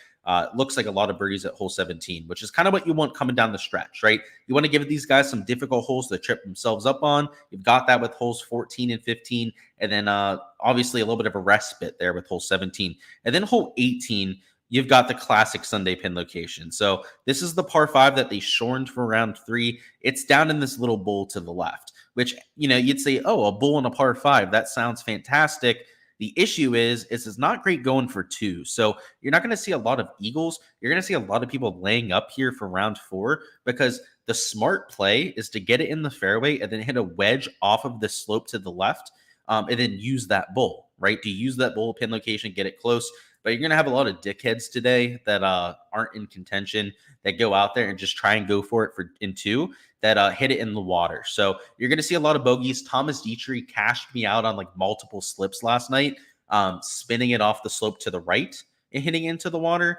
Looks like a lot of birdies at hole 17, which is kind of what you want coming down the stretch, right? You want to give these guys some difficult holes to trip themselves up on. You've got that with holes 14 and 15, and then obviously a little bit of a respite there with hole 17. And then hole 18, you've got the classic Sunday pin location. So this is the par 5 that they shortened for round 3. It's down in this little bowl to the left, which, you'd say, oh, a bowl in a par 5. That sounds fantastic. The issue is it's not great going for 2. So you're not going to see a lot of eagles. You're going to see a lot of people laying up here for round 4 because the smart play is to get it in the fairway and then hit a wedge off of the slope to the left and then use that bowl, right? To use that bowl pin location, get it close. But you're going to have a lot of dickheads today that aren't in contention, that go out there and just try and go for it in 2, that hit it in the water. So you're going to see a lot of bogeys. Thomas Dietrich cashed me out on like multiple slips last night, spinning it off the slope to the right and hitting into the water.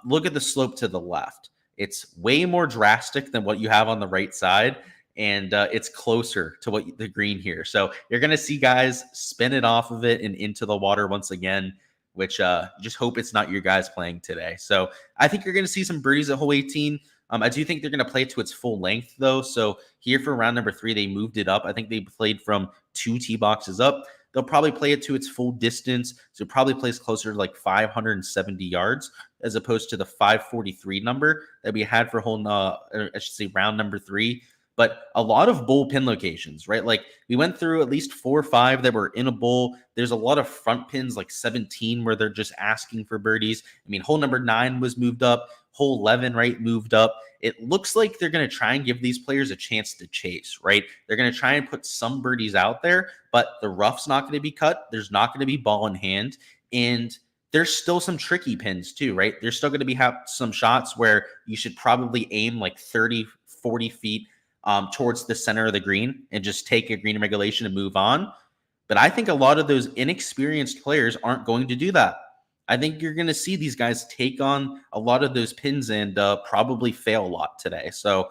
Look at the slope to the left. It's way more drastic than what you have on the right side, and it's closer to what the green here. So you're going to see guys spin it off of it and into the water once again, which just hope it's not your guys playing today. So I think you're going to see some birdies at hole 18. I do think they're going to play it to its full length, though. So here for round number 3, they moved it up. I think they played from 2 tee boxes up. They'll probably play it to its full distance. So it probably plays closer to like 570 yards as opposed to the 543 number that we had for round number 3. But a lot of bowl pin locations, right? Like we went through at least 4 or 5 that were in a bowl. There's a lot of front pins like 17 where they're just asking for birdies. I mean, hole number 9 was moved up. Hole 11, right, moved up. It looks like they're going to try and give these players a chance to chase, right? They're going to try and put some birdies out there, but the rough's not going to be cut. There's not going to be ball in hand. And there's still some tricky pins too, right? There's still going to be some shots where you should probably aim like 30, 40 feet towards the center of the green and just take a green regulation and move on. But I think a lot of those inexperienced players aren't going to do that. I think you're going to see these guys take on a lot of those pins and probably fail a lot today. So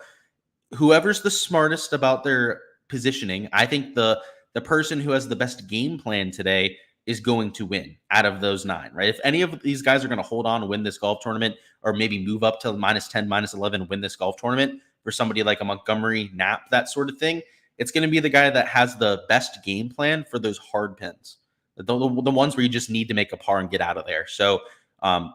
whoever's the smartest about their positioning, I think the person who has the best game plan today is going to win out of those 9, right? If any of these guys are going to hold on and win this golf tournament, or maybe move up to -10, -11, win this golf tournament, for somebody like a Montgomery, Knapp, that sort of thing, it's going to be the guy that has the best game plan for those hard pins, the ones where you just need to make a par and get out of there. So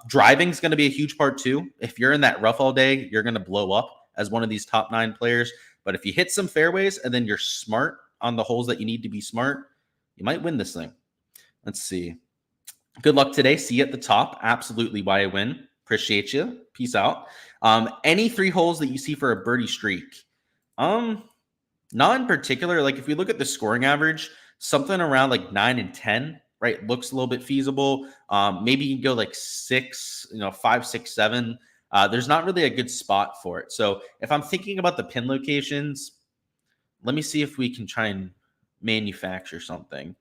driving is going to be a huge part too. If you're in that rough all day, you're going to blow up as one of these top 9 players. But if you hit some fairways and then you're smart on the holes that you need to be smart, you might win this thing. Let's see. Good luck today. See you at the top. Absolutely why I win. Appreciate you. Peace out. Any 3 holes that you see for a birdie streak? Not in particular. Like if we look at the scoring average, something around like 9 and 10, right, looks a little bit feasible. Maybe you can go like 6, 5, 6, 7. There's not really a good spot for it. So if I'm thinking about the pin locations, let me see if we can try and manufacture something.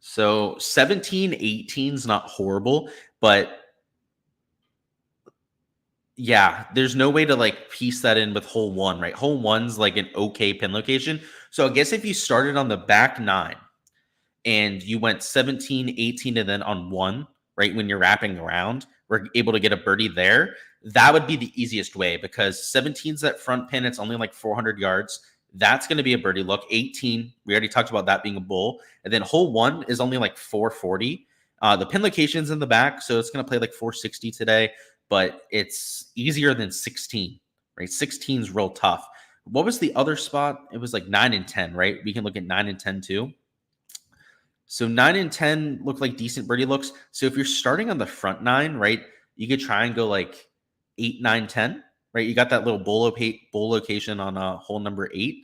So 17, 18 is not horrible, but yeah, there's no way to like piece that in with hole 1, right? Hole 1's like an okay pin location. So I guess if you started on the back 9 and you went 17, 18, and then on 1, right, when you're wrapping around, we're able to get a birdie there. That would be the easiest way, because 17's that front pin. It's only like 400 yards. That's going to be a birdie look. 18, we already talked about that being a bull. And then hole 1 is only like 440. The pin location's in the back, so it's going to play like 460 today, but it's easier than 16, right? 16's real tough. What was the other spot? It was like 9 and 10, right? We can look at 9 and 10 too. So 9 and 10 look like decent birdie looks. So if you're starting on the front 9, right, you could try and go like 8, 9, 10, right? You got that little bull location on hole number 8.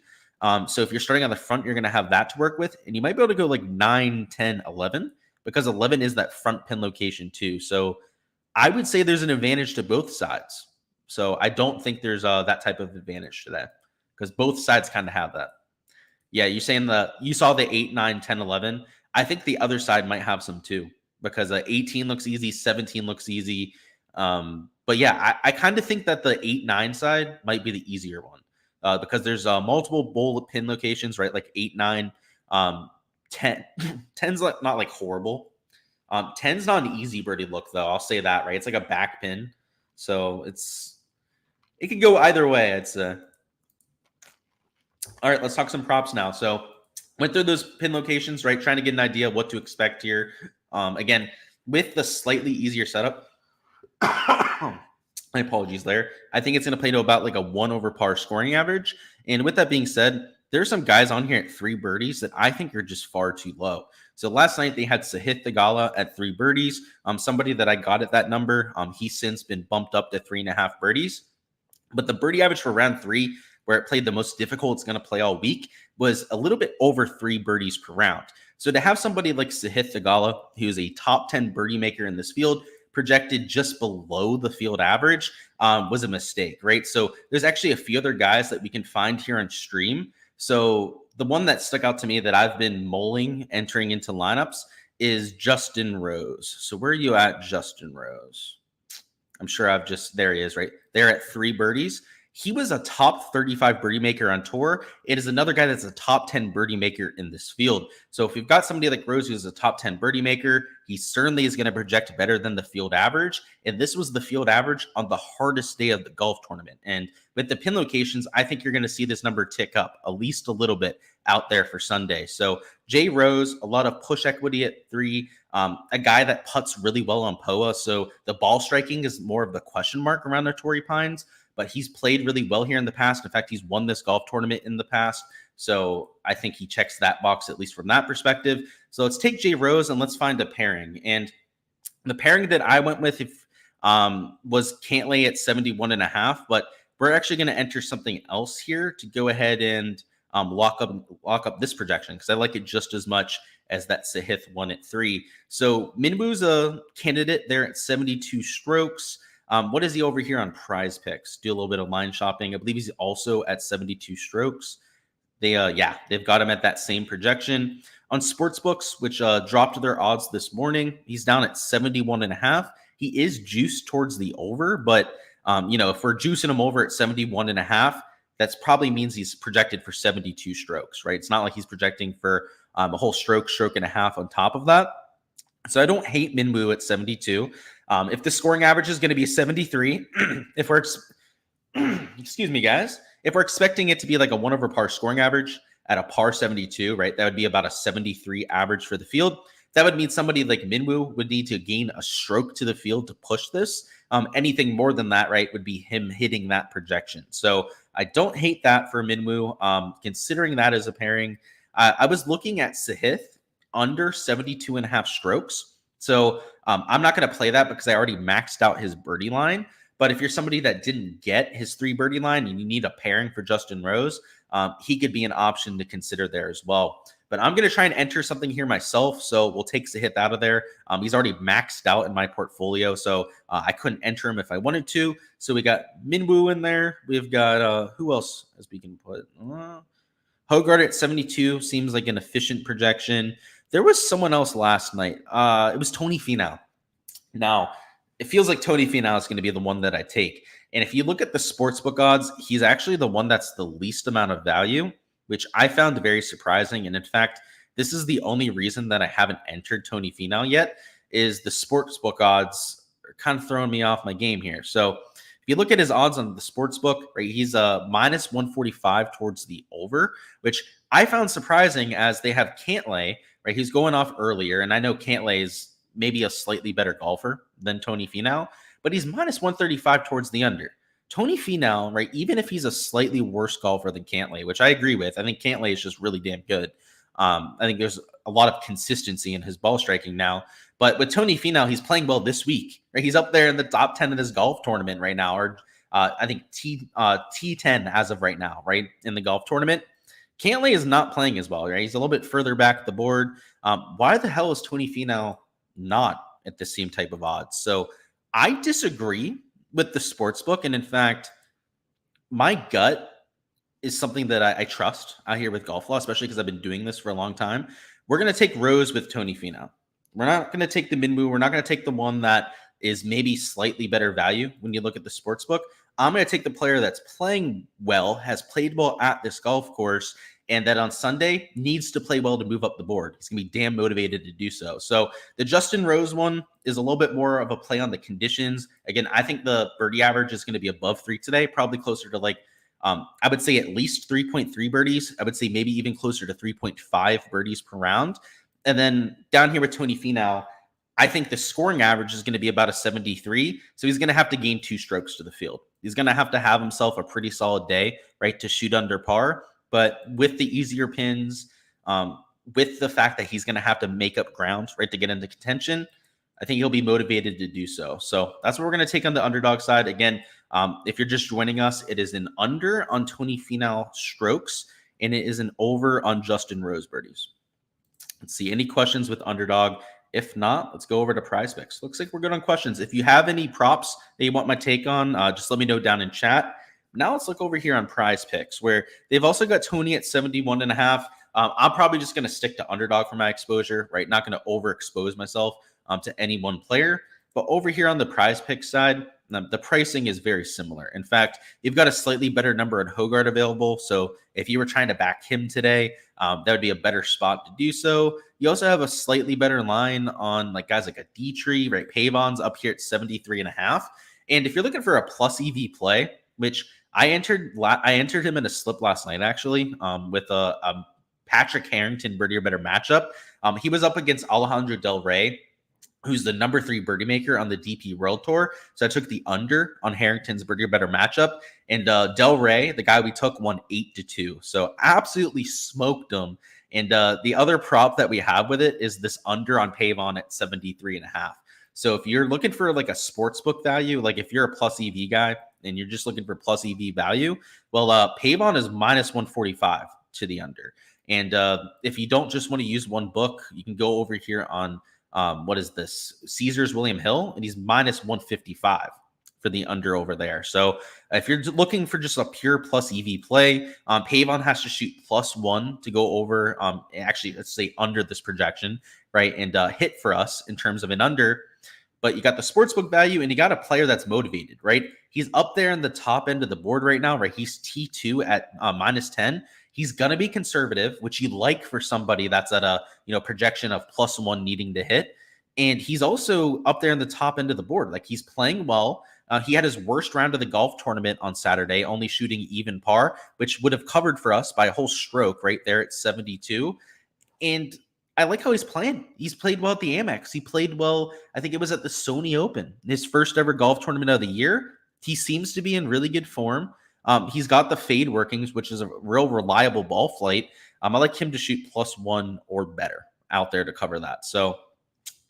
So if you're starting on the front, you're going to have that to work with. And you might be able to go like 9, 10, 11, because 11 is that front pin location too. So I would say there's an advantage to both sides. So I don't think there's that type of advantage to that, because both sides kind of have that. Yeah, you're saying you saw the 8, 9, 10, 11. I think the other side might have some too, because 18 looks easy, 17 looks easy. But yeah, I kind of think that the 8, 9 side might be the easier one, because there's multiple bull pin locations, right? Like 8, 9, 10. 10's not like horrible. 10's not an easy birdie look though. I'll say that, right? It's like a back pin. So it could go either way. All right, let's talk some props now. So went through those pin locations, right? Trying to get an idea of what to expect here. Again, with the slightly easier setup, my apologies there. I think it's going to play to about like a 1 over par scoring average. And with that being said, there's some guys on here at 3 birdies that I think are just far too low. So last night they had Sahith Theegala at 3 birdies. Somebody that I got at that number, he's since been bumped up to 3.5 birdies. But the birdie average for round 3, where it played the most difficult it's going to play all week, was a little bit over 3 birdies per round. So to have somebody like Sahith Theegala, who's a top 10 birdie maker in this field, projected just below the field average, was a mistake, right? So there's actually a few other guys that we can find here on stream. So the one that stuck out to me that I've been mulling entering into lineups is Justin Rose. So where are you at, Justin Rose? I'm sure there he is, right? There at 3 birdies. He was a top 35 birdie maker on tour. It is another guy that's a top 10 birdie maker in this field. So if we've got somebody like Rose who's a top 10 birdie maker, he certainly is going to project better than the field average. And this was the field average on the hardest day of the golf tournament. And with the pin locations, I think you're going to see this number tick up at least a little bit out there for Sunday. So Jay Rose, a lot of push equity at 3, a guy that putts really well on POA. So the ball striking is more of the question mark around the Torrey Pines, but he's played really well here in the past. In fact, he's won this golf tournament in the past. So I think he checks that box, at least from that perspective. So let's take Jay Rose and let's find a pairing. And the pairing that I went with was Cantlay at 71.5, but we're actually going to enter something else here to go ahead and lock up this projection, because I like it just as much as that Sahith one at 3. So Minwoo's a candidate there at 72 strokes. What is he over here on Prize Picks? Do a little bit of line shopping. I believe he's also at 72 strokes. They've got him at that same projection. On Sportsbooks, which dropped their odds this morning, he's down at 71.5. He is juiced towards the over, but if we're juicing him over at 71.5, That's probably means he's projected for 72 strokes, right? It's not like he's projecting for a whole stroke and a half on top of that. So I don't hate Minwoo at 72. If the scoring average is going to be 73, if we're excuse me, guys, if we're expecting it to be like a 1 over par scoring average at a par 72, right, that would be about a 73 average for the field. That would mean somebody like Minwoo would need to gain a stroke to the field to push this. Anything more than that, right, would be him hitting that projection. So I don't hate that for Minwoo. Considering that as a pairing, I was looking at Sahith under 72 and a half strokes. So I'm not going to play that because I already maxed out his birdie line. But if you're somebody that didn't get his 3 birdie line and you need a pairing for Justin Rose, he could be an option to consider there as well. But I'm going to try and enter something here myself. So we'll take Sahith out of there. He's already maxed out in my portfolio. So I couldn't enter him if I wanted to. So we got Minwoo in there. We've got, who else as we can put? Hogard at 72 seems like an efficient projection. There was someone else last night. It was Tony Finau. Now, it feels like Tony Finau is going to be the one that I take. And if you look at the sportsbook odds, he's actually the one that's the least amount of value, which I found very surprising. And in fact, this is the only reason that I haven't entered Tony Finau yet, is the sportsbook odds are kind of throwing me off my game here. So if you look at his odds on the sportsbook, right, he's a minus 145 towards the over, which I found surprising as they have Cantlay, right? He's going off earlier, and I know Cantlay is maybe a slightly better golfer than Tony Finau, but he's minus 135 towards the under. Tony Finau, right, even if he's a slightly worse golfer than Cantlay, which I agree with, I think Cantlay is just really damn good. I think there's a lot of consistency in his ball striking now. But with Tony Finau, he's playing well this week. Right? He's up there in the top 10 of this golf tournament right now, or I think T10 as of right now, right, in the golf tournament. Cantlay is not playing as well, right? He's a little bit further back the board. Why the hell is Tony Finau not at the same type of odds? So I disagree with the sportsbook. And in fact, my gut is something that I trust out here with Golf Law, especially because I've been doing this for a long time. We're going to take Rose with Tony Finau. We're not going to take the Minwoo. We're not going to take the one that is maybe slightly better value when you look at the sportsbook. I'm going to take the player that's playing well, has played well at this golf course, and that on Sunday needs to play well to move up the board. He's going to be damn motivated to do so. So the Justin Rose one is a little bit more of a play on the conditions. Again, I think the birdie average is going to be above 3 today, probably closer to like, I would say at least 3.3 birdies. I would say maybe even closer to 3.5 birdies per round. And then down here with Tony Finau, I think the scoring average is going to be about a 73. So he's going to have to gain 2 strokes to the field. He's going to have himself a pretty solid day, right, to shoot under par. But with the easier pins, with the fact that he's going to have to make up ground, right, to get into contention, I think he'll be motivated to do so. So that's what we're going to take on the underdog side. Again, if you're just joining us, it is an under on Tony Finau strokes, and it is an over on Justin Rose birdies. Let's see, any questions with underdog? If not, let's go over to Prize Picks. Looks like we're good on questions. If you have any props that you want my take on, just let me know down in chat. Now let's look over here on Prize Picks, where they've also got Tony at 71.5. I'm probably just going to stick to underdog for my exposure, right? Not going to overexpose myself to any one player. But over here on the Prize Picks side, the pricing is very similar. In fact, you've got a slightly better number on Hogard available. So if you were trying to back him today, that would be a better spot to do so. You also have a slightly better line on like guys like a Dietrich, right? Pavon's up here at 73.5. And if you're looking for a plus EV play, which I entered him in a slip last night, actually, with a Patrick Harrington birdie or better matchup. He was up against Alejandro Del Rey, who's the number 3 birdie maker on the DP World Tour. So I took the under on Harrington's birdie or better matchup. And Del Rey, the guy we took, won 8-2. So absolutely smoked him. And the other prop that we have with it is this under on Pavon at 73.5. So if you're looking for like a sportsbook value, like if you're a plus EV guy and you're just looking for plus EV value, well, Pavon is minus 145 to the under. And if you don't just want to use one book, you can go over here on what is this? Caesars William Hill, and he's minus 155 for the under over there. So if you're looking for just a pure plus EV play, Pavon has to shoot +1 to go over, actually, let's say under this projection, right? And hit for us in terms of an under. But you got the sportsbook value and you got a player that's motivated, right? He's up there in the top end of the board right now, right? He's T2 at -10. He's going to be conservative, which you like for somebody that's at a projection of +1 needing to hit. And he's also up there in the top end of the board. Like, he's playing well. He had his worst round of the golf tournament on Saturday, only shooting even par, which would have covered for us by a whole stroke right there at 72. And I like how he's playing. He's played well at the Amex. He played well, I think it was at the Sony Open, his first ever golf tournament of the year. He seems to be in really good form. He's got the fade workings, which is a real reliable ball flight. I like him to shoot +1 or better out there to cover that. So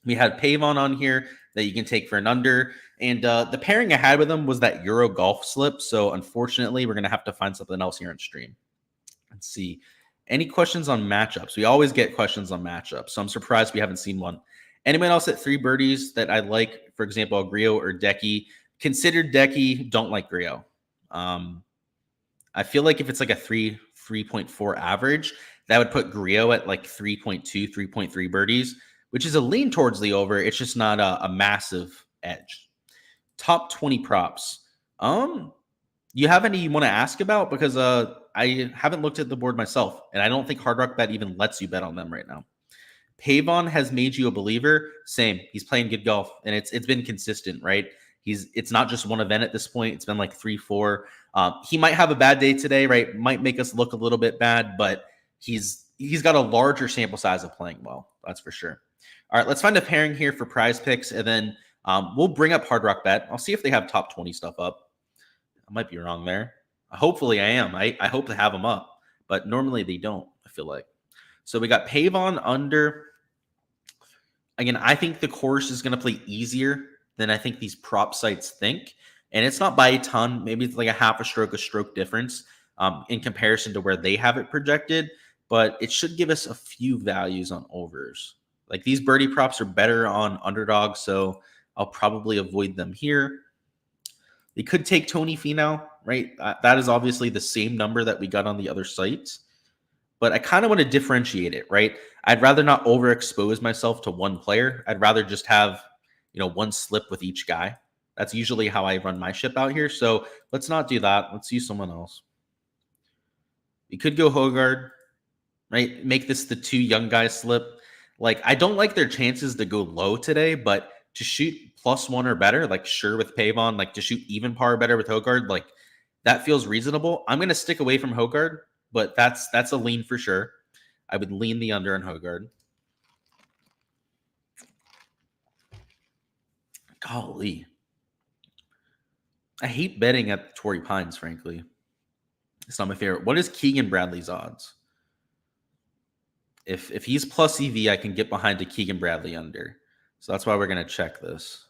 we had Pavon on here that you can take for an under. And the pairing I had with him was that Euro golf slip. So unfortunately, we're going to have to find something else here on stream. Let's see. Any questions on matchups? We always get questions on matchups. So I'm surprised we haven't seen one. Anyone else at 3 birdies that I like, for example, Griot or Decky? Considered Decky, don't like Griot. I feel like if it's like a 3.4 average, that would put Griot at like 3.2, 3.3 birdies, which is a lean towards the over. It's just not a massive edge. Top 20 props. You have any you want to ask about? Because I haven't looked at the board myself, and I don't think Hard Rock Bet even lets you bet on them right now. Pavon has made you a believer. Same. He's playing good golf, and it's been consistent, right? It's not just one event at this point. It's been like 3, 4. He might have a bad day today, right? Might make us look a little bit bad, but he's got a larger sample size of playing well. That's for sure. All right, let's find a pairing here for prize picks, and then we'll bring up Hard Rock Bet. I'll see if they have top 20 stuff up. I might be wrong there. Hopefully I am. I hope to have them up, but normally they don't, I feel like. So we got Pavon under. Again, I think the course is going to play easier than I think these prop sites think. And it's not by a ton. Maybe it's like a stroke difference in comparison to where they have it projected. But it should give us a few values on overs. Like, these birdie props are better on Underdog, so I'll probably avoid them here. They could take Tony Finau, right? That is obviously the same number that we got on the other sites. But I kind of want to differentiate it, right? I'd rather not overexpose myself to one player. I'd rather just have, one slip with each guy. That's usually how I run my ship out here. So let's not do that. Let's use someone else. We could go Hogard, right? Make this the 2 young guys slip. Like, I don't like their chances to go low today, but to shoot +1 or better, like, sure, with Pavon, like to shoot even par or better with Hogard, like, that feels reasonable. I'm going to stick away from Hogard, but that's a lean for sure. I would lean the under on Hogard. Golly. I hate betting at Torrey Pines, frankly. It's not my favorite. What is Keegan Bradley's odds? If he's plus EV, I can get behind a Keegan Bradley under. So that's why we're going to check this.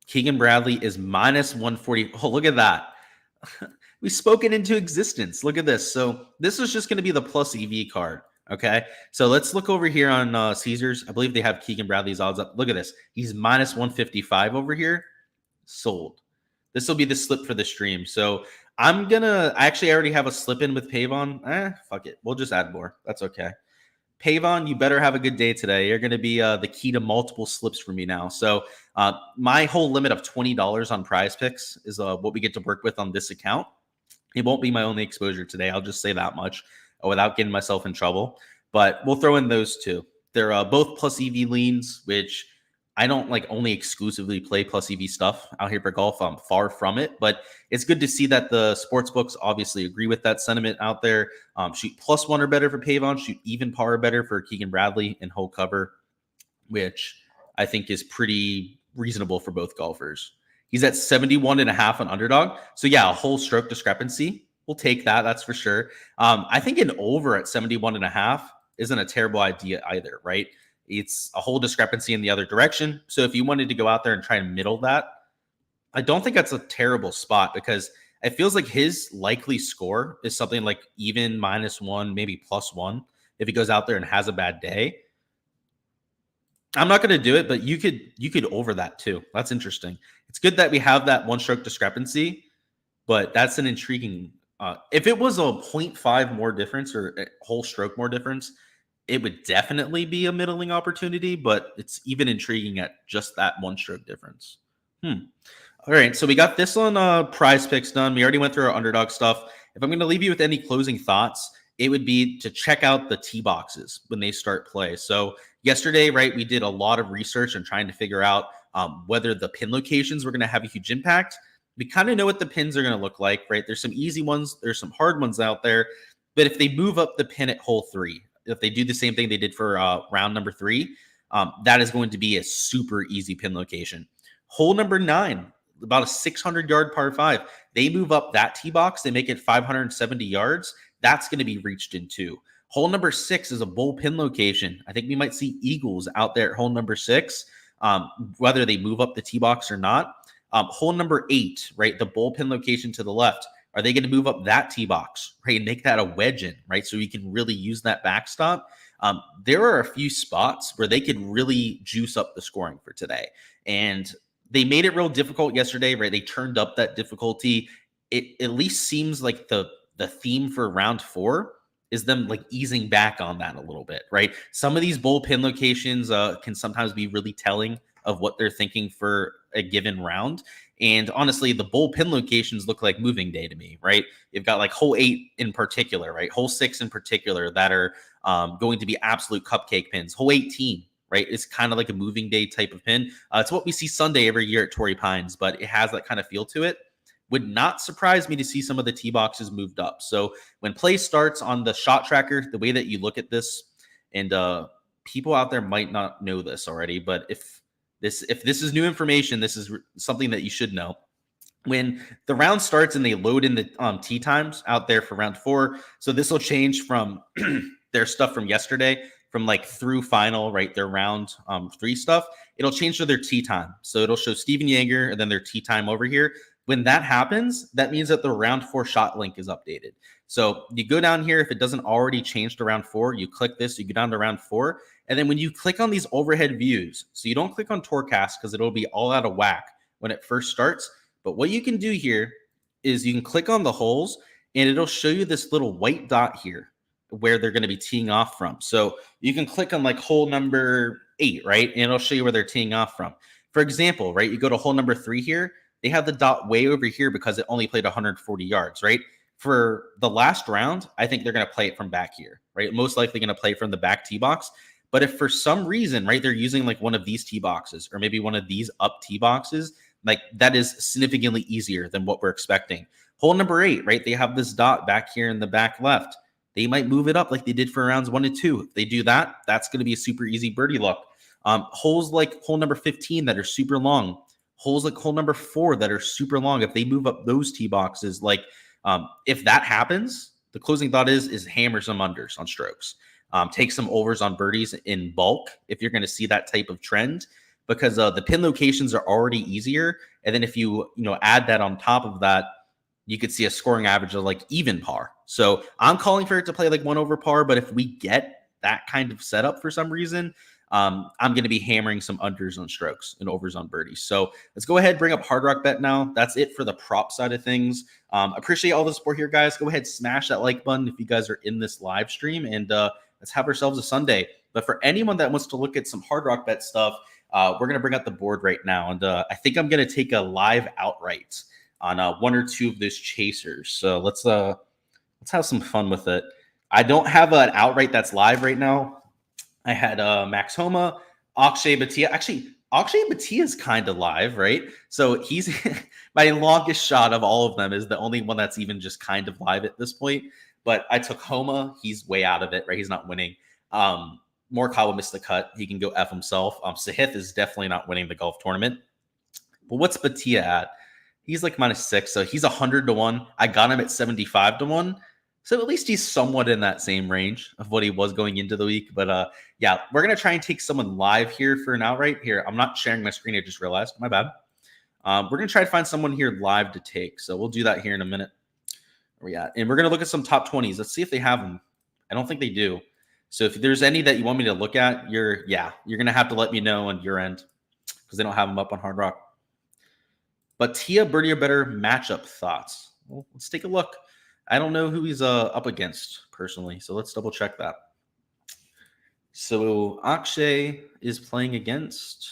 Keegan Bradley is -140. Oh, look at that. We've spoken into existence. Look at this. So this is just going to be the plus EV card. Okay. So let's look over here on Caesars. I believe they have Keegan Bradley's odds up. Look at this. He's -155 over here. Sold. This will be the slip for the stream. So I actually already have a slip in with Pavon. Fuck it. We'll just add more. That's okay. Pavon, you better have a good day today. You're going to be the key to multiple slips for me now. So my whole limit of $20 on prize picks is what we get to work with on this account. It won't be my only exposure today. I'll just say that much without getting myself in trouble. But we'll throw in those two. They're both plus EV leans, which I don't like only exclusively play plus EV stuff out here for golf. I'm far from it, but it's good to see that the sports books obviously agree with that sentiment out there. Shoot +1 or better for Pavon, shoot even par or better for Keegan Bradley and whole cover, which I think is pretty reasonable for both golfers. He's at 71.5 on Underdog. So yeah, a whole stroke discrepancy. We'll take that. That's for sure. I think an over at 71.5 isn't a terrible idea either, right? It's a whole discrepancy in the other direction. So if you wanted to go out there and try and middle that, I don't think that's a terrible spot because it feels like his likely score is something like even -1, maybe +1 if he goes out there and has a bad day. I'm not going to do it, but you could over that too. That's interesting. It's good that we have that one stroke discrepancy, but that's an intriguing. If it was a 0.5 more difference or a whole stroke more difference, it would definitely be a middling opportunity, but it's even intriguing at just that one stroke difference. All right, so we got this on prize picks done. We already went through our underdog stuff. If I'm going to leave you with any closing thoughts, it would be to check out the tee boxes when they start play. So yesterday, right, we did a lot of research and trying to figure out whether the pin locations were going to have a huge impact. We kind of know what the pins are going to look like, right? There's some easy ones, there's some hard ones out there. But if they move up the pin at hole 3, if they do the same thing they did for round number 3, that is going to be a super easy pin location. Hole number 9, about a 600-yard par 5. They move up that tee box. They make it 570 yards. That's going to be reached in 2. Hole number 6 is a bull pin location. I think we might see eagles out there at hole number 6, whether they move up the tee box or not. Hole number 8, right, the bull pin location to the left. Are they going to move up that tee box, right, and make that a wedge in, right, so we can really use that backstop? There are a few spots where they could really juice up the scoring for today. And they made it real difficult yesterday, right? They turned up that difficulty. It at least seems like the theme for round 4 is them like easing back on that a little bit, right? Some of these bull pin locations can sometimes be really telling of what they're thinking for a given round. And honestly, the bull pin locations look like moving day to me, right? You've got like hole 8 in particular, right? Hole 6 in particular that are going to be absolute cupcake pins. Hole 18, right? It's kind of like a moving day type of pin. It's what we see Sunday every year at Torrey Pines, but it has that kind of feel to it. Would not surprise me to see some of the tee boxes moved up. So when play starts on the shot tracker, the way that you look at this, and people out there might not know this already, but if this is new information, this is something that you should know. When the round starts and they load in the tee times out there for round 4, so this will change from their stuff from yesterday, from like through final, right? Their round 3 stuff, it'll change to their tee time. So it'll show Steven Yeager and then their tee time over here. When that happens, that means that the round 4 shot link is updated. So you go down here, if it doesn't already change to round 4, you click this, you go down to round 4. And then when you click on these overhead views, so you don't click on Tourcast because it'll be all out of whack when it first starts. But what you can do here is you can click on the holes and it'll show you this little white dot here where they're going to be teeing off from. So you can click on like hole number 8, right? And it'll show you where they're teeing off from. For example, right, you go to hole number 3 here. They have the dot way over here because it only played 140 yards, right? For the last round, I think they're going to play it from back here, right? Most likely going to play from the back tee box. But if for some reason, right, they're using like one of these tee boxes or maybe one of these up tee boxes, like that is significantly easier than what we're expecting. Hole number 8, right? They have this dot back here in the back left. They might move it up like they did for rounds 1 and 2. If they do that, that's going to be a super easy birdie look. Holes like hole number 15 that are super long. Holes like hole number 4 that are super long. If they move up those tee boxes, like if that happens, the closing thought is hammer some unders on strokes. Take some overs on birdies in bulk if you're going to see that type of trend, because the pin locations are already easier. And then if you add that on top of that, you could see a scoring average of like even par. So I'm calling for it to play like 1 over par. But if we get that kind of setup for some reason, I'm going to be hammering some unders on strokes and overs on birdies. So let's go ahead and bring up Hard Rock Bet now. That's it for the prop side of things. Appreciate all the support here, guys. Go ahead, smash that like button if you guys are in this live stream, and let's have ourselves a Sunday. But for anyone that wants to look at some Hard Rock Bet stuff, we're going to bring up the board right now. And I think I'm going to take a live outright on 1 or 2 of those chasers. So let's have some fun with it. I don't have an outright that's live right now. I had Max Homa, Akshay Bhatia. Actually, Akshay Bhatia is kind of live, right? So he's my longest shot of all of them is the only one that's even just kind of live at this point. But I took Homa. He's way out of it, right? He's not winning. Morikawa missed the cut. He can go F himself. Sahith is definitely not winning the golf tournament. But what's Bhatia at? He's like -6, so he's 100 to 1. I got him at 75 to 1. So at least he's somewhat in that same range of what he was going into the week. But yeah, we're going to try and take someone live here for an outright. Here, I'm not sharing my screen. I just realized. My bad. We're going to try to find someone here live to take. So we'll do that here in a minute. Where we at? And we're going to look at some top 20s. Let's see if they have them. I don't think they do. So if there's any that you want me to look at, you're going to have to let me know on your end because they don't have them up on Hard Rock. But Tia, birdie or better matchup thoughts. Well, let's take a look. I don't know who he's up against personally, so let's double check that. So Akshay is playing against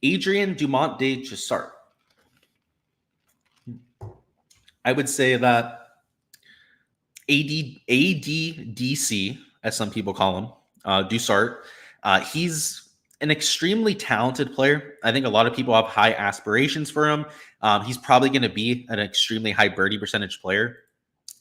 Adrian Dumont de Chassart. I would say that ADDC, as some people call him, Dussart, he's an extremely talented player. I think a lot of people have high aspirations for him. He's probably going to be an extremely high birdie percentage player,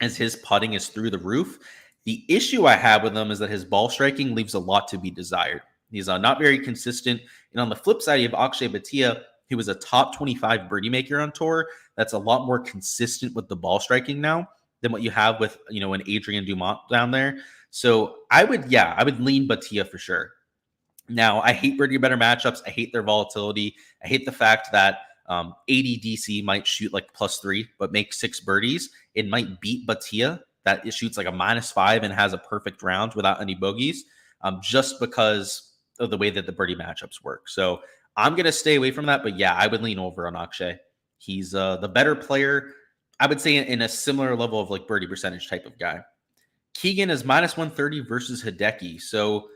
as his putting is through the roof. The issue I have with him is that his ball striking leaves a lot to be desired. He's not very consistent. And on the flip side, you have Akshay Bhatia, who was a top 25 birdie maker on tour. That's a lot more consistent with the ball striking now than what you have with, an Adrian Dumont down there. So I would lean Bhatia for sure. Now, I hate birdie better matchups. I hate their volatility. I hate the fact that ADDC might shoot like +3, but make 6 birdies. It might beat Bhatia that it shoots like a -5 and has a perfect round without any bogeys, just because of the way that the birdie matchups work. So I'm going to stay away from that. But yeah, I would lean over on Akshay. He's the better player, I would say, in a similar level of like birdie percentage type of guy. Keegan is -130 versus Hideki. So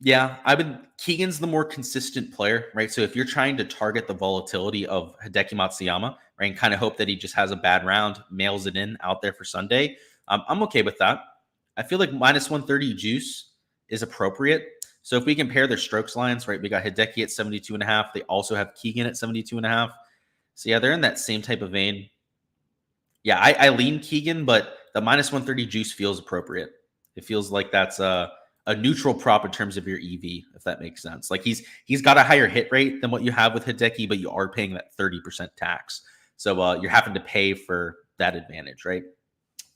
yeah, Keegan's the more consistent player, right? So if you're trying to target the volatility of Hideki Matsuyama, right, and kind of hope that he just has a bad round, mails it in out there for Sunday, I'm okay with that. I feel like -130 juice is appropriate. So if we compare their strokes lines, right, we got Hideki at 72.5. They also have Keegan at 72.5. So yeah, they're in that same type of vein. Yeah, I lean Keegan, but the -130 juice feels appropriate. It feels like that's a neutral prop in terms of your EV, if that makes sense. Like he's got a higher hit rate than what you have with Hideki, but you are paying that 30% tax. So you're having to pay for that advantage, right?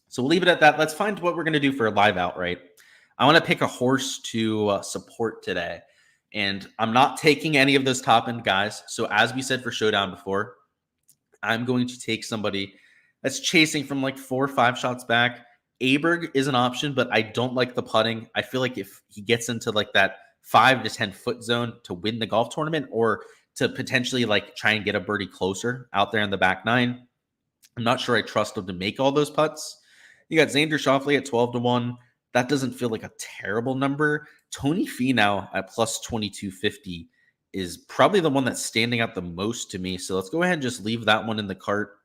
So we'll leave it at that. Let's find what we're going to do for a live outright. I want to pick a horse to support today. And I'm not taking any of those top end guys. So as we said for Showdown before, I'm going to take somebody that's chasing from like 4 or 5 shots back. Aberg is an option, but I don't like the putting. I feel like if he gets into like that 5 to 10 foot zone to win the golf tournament, or to potentially like try and get a birdie closer out there in the back 9, I'm not sure I trust him to make all those putts. You got Xander Schauffele at 12-1. That doesn't feel like a terrible number. Tony Finau at plus 2250 is probably the one that's standing out the most to me. So let's go ahead and just leave that one in the cart.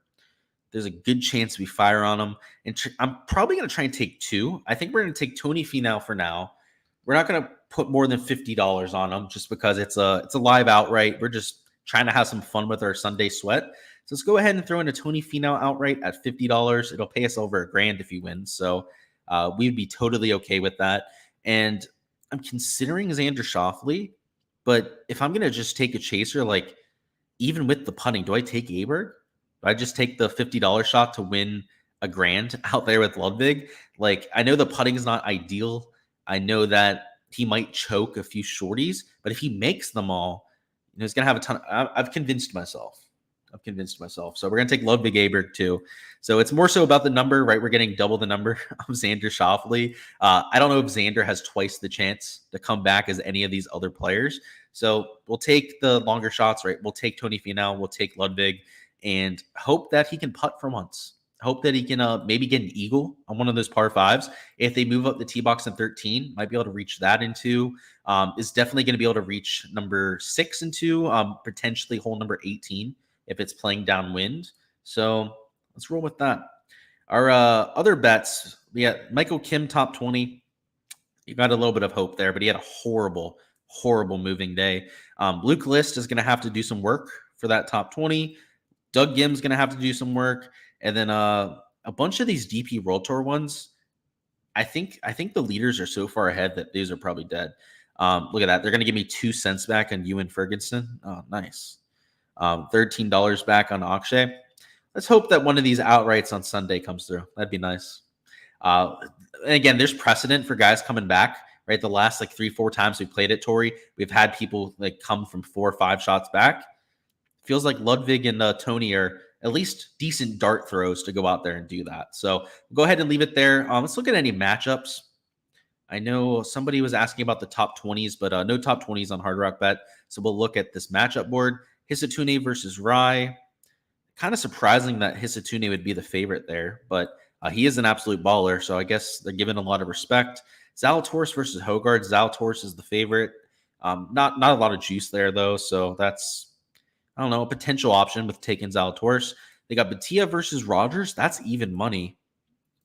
There's a good chance we fire on him. And I'm probably going to try and take 2. I think we're going to take Tony Finau for now. We're not going to put more than $50 on him just because it's a live outright. We're just trying to have some fun with our Sunday sweat. So let's go ahead and throw in a Tony Finau outright at $50. It'll pay us over $1,000 if he wins. So we'd be totally okay with that. And I'm considering Xander Schauffele, but if I'm going to just take a chaser, like even with the putting, do I take Aberg? Do I just take the $50 shot to win $1,000 out there with Ludwig? Like, I know the putting is not ideal. I know that he might choke a few shorties, but if he makes them all, he's going to have a ton. I've convinced myself. So we're going to take Ludwig Aberg too. So it's more so about the number, right? We're getting double the number of Xander Schauffele. I don't know if Xander has twice the chance to come back as any of these other players. So we'll take the longer shots, right? We'll take Tony Finau. We'll take Ludwig and hope that he can putt for once. Hope that he can maybe get an eagle on one of those par 5s. If they move up the tee box in 13, might be able to reach that in 2. Is definitely going to be able to reach number 6 in 2, potentially hole number 18 if it's playing downwind. So let's roll with that. Our other bets, we got Michael Kim top 20. You got a little bit of hope there, but he had a horrible moving day. Luke List is going to have to do some work for that top 20. Doug Gim's going to have to do some work. And then a bunch of these DP World Tour ones, I think the leaders are so far ahead that these are probably dead. Look at that. They're going to give me 2 cents back on Ewan Ferguson. Oh, nice. $13 back on Akshay. Let's hope that one of these outrights on Sunday comes through. That'd be nice. And again, there's precedent for guys coming back, right? The last like 3-4 times we played at Torrey, we've had people like come from 4 or 5 shots back. Feels like Ludwig and Tony are at least decent dart throws to go out there and do that. So we'll go ahead and leave it there. Let's look at any matchups. I know somebody was asking about the top 20s, but no top 20s on Hard Rock Bet. So we'll look at this matchup board. Hisatune versus Rai. Kind of surprising that Hisatune would be the favorite there, but he is an absolute baller, so I guess they're giving a lot of respect. Zalatoris versus Hogard. Zalatoris is the favorite. Not a lot of juice there, though, so that's, I don't know, a potential option with taking Zalatoris. They got Batia versus Rogers. That's even money.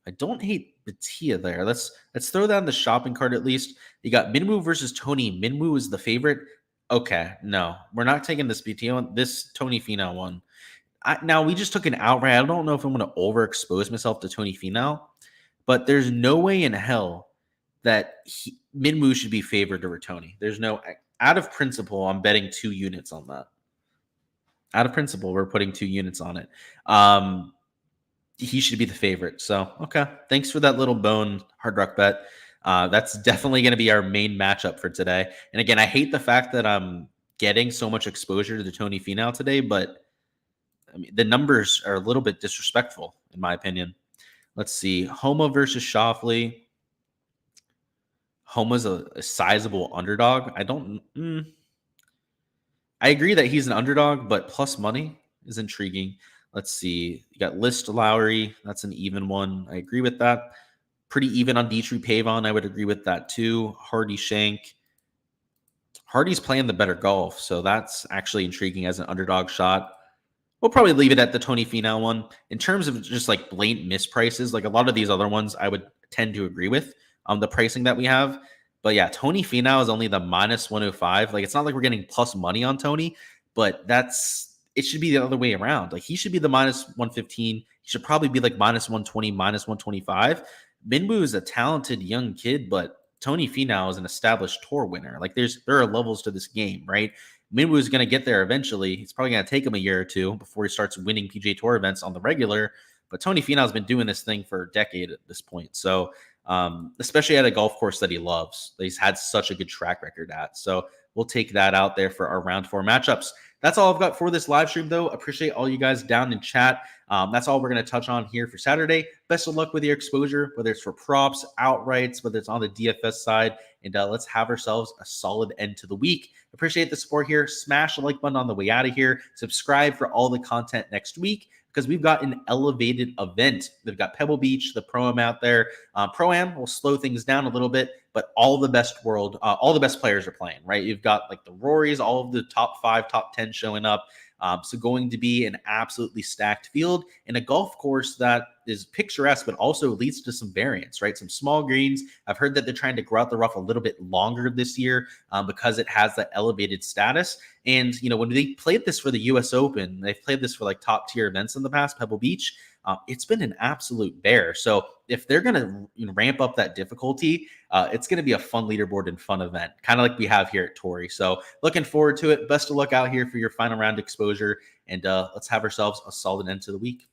I don't hate Batia there. Let's throw that in the shopping cart at least. You got Minwoo versus Tony. Minwoo is the favorite. Okay, no, we're not taking this Batia one. This Tony Finau one. Now we just took an outright. I don't know if I'm going to overexpose myself to Tony Finau, but there's no way in hell that Minwoo should be favored over Tony. There's no, out of principle, I'm betting 2 units on that. Out of principle, we're putting 2 units on it. He should be the favorite. So, okay. Thanks for that little bone Hard Rock bet. That's definitely going to be our main matchup for today. And again, I hate the fact that I'm getting so much exposure to the Tony Finau today, but I mean, the numbers are a little bit disrespectful, in my opinion. Let's see. Homa versus Schauffele. Homa's a sizable underdog. I agree that he's an underdog, but plus money is intriguing. Let's see. You got List Lowry. That's an even one. I agree with that. Pretty even on Dietrich Pavon. I would agree with that too. Hardy Shank. Hardy's playing the better golf, so that's actually intriguing as an underdog shot. We'll probably leave it at the Tony Finau one. In terms of just like blatant misprices, like a lot of these other ones, I would tend to agree with the pricing that we have. But yeah, Tony Finau is only the minus 105. Like, it's not like we're getting plus money on Tony, but it should be the other way around. Like, he should be the minus 115. He should probably be like minus 120, minus 125. Minwoo is a talented young kid, but Tony Finau is an established tour winner. Like, there are levels to this game, right? Minwoo is going to get there eventually. It's probably going to take him a year or two before he starts winning PGA Tour events on the regular. But Tony Finau has been doing this thing for a decade at this point. So, especially at a golf course that he loves, that he's had such a good track record at. So we'll take that out there for our round 4 matchups. That's all I've got for this live stream, though. Appreciate all you guys down in chat. That's all we're going to touch on here for Saturday. Best of luck with your exposure, whether it's for props, outrights, whether it's on the DFS side. And let's have ourselves a solid end to the week. Appreciate the support here. Smash the like button on the way out of here. Subscribe for all the content next week, because we've got an elevated event. They've got Pebble Beach, the Pro-Am out there. Pro-Am will slow things down a little bit, but all the best players are playing, right? You've got like the Rorys, all of the top 5, top 10 showing up. So going to be an absolutely stacked field and a golf course that is picturesque, but also leads to some variance, right? Some small greens. I've heard that they're trying to grow out the rough a little bit longer this year because it has that elevated status. And, when they played this for the U.S. Open, they've played this for like top tier events in the past, Pebble Beach. It's been an absolute bear. So if they're going to ramp up that difficulty, it's going to be a fun leaderboard and fun event, kind of like we have here at Torrey. So looking forward to it. Best of luck out here for your final round exposure, and let's have ourselves a solid end to the week.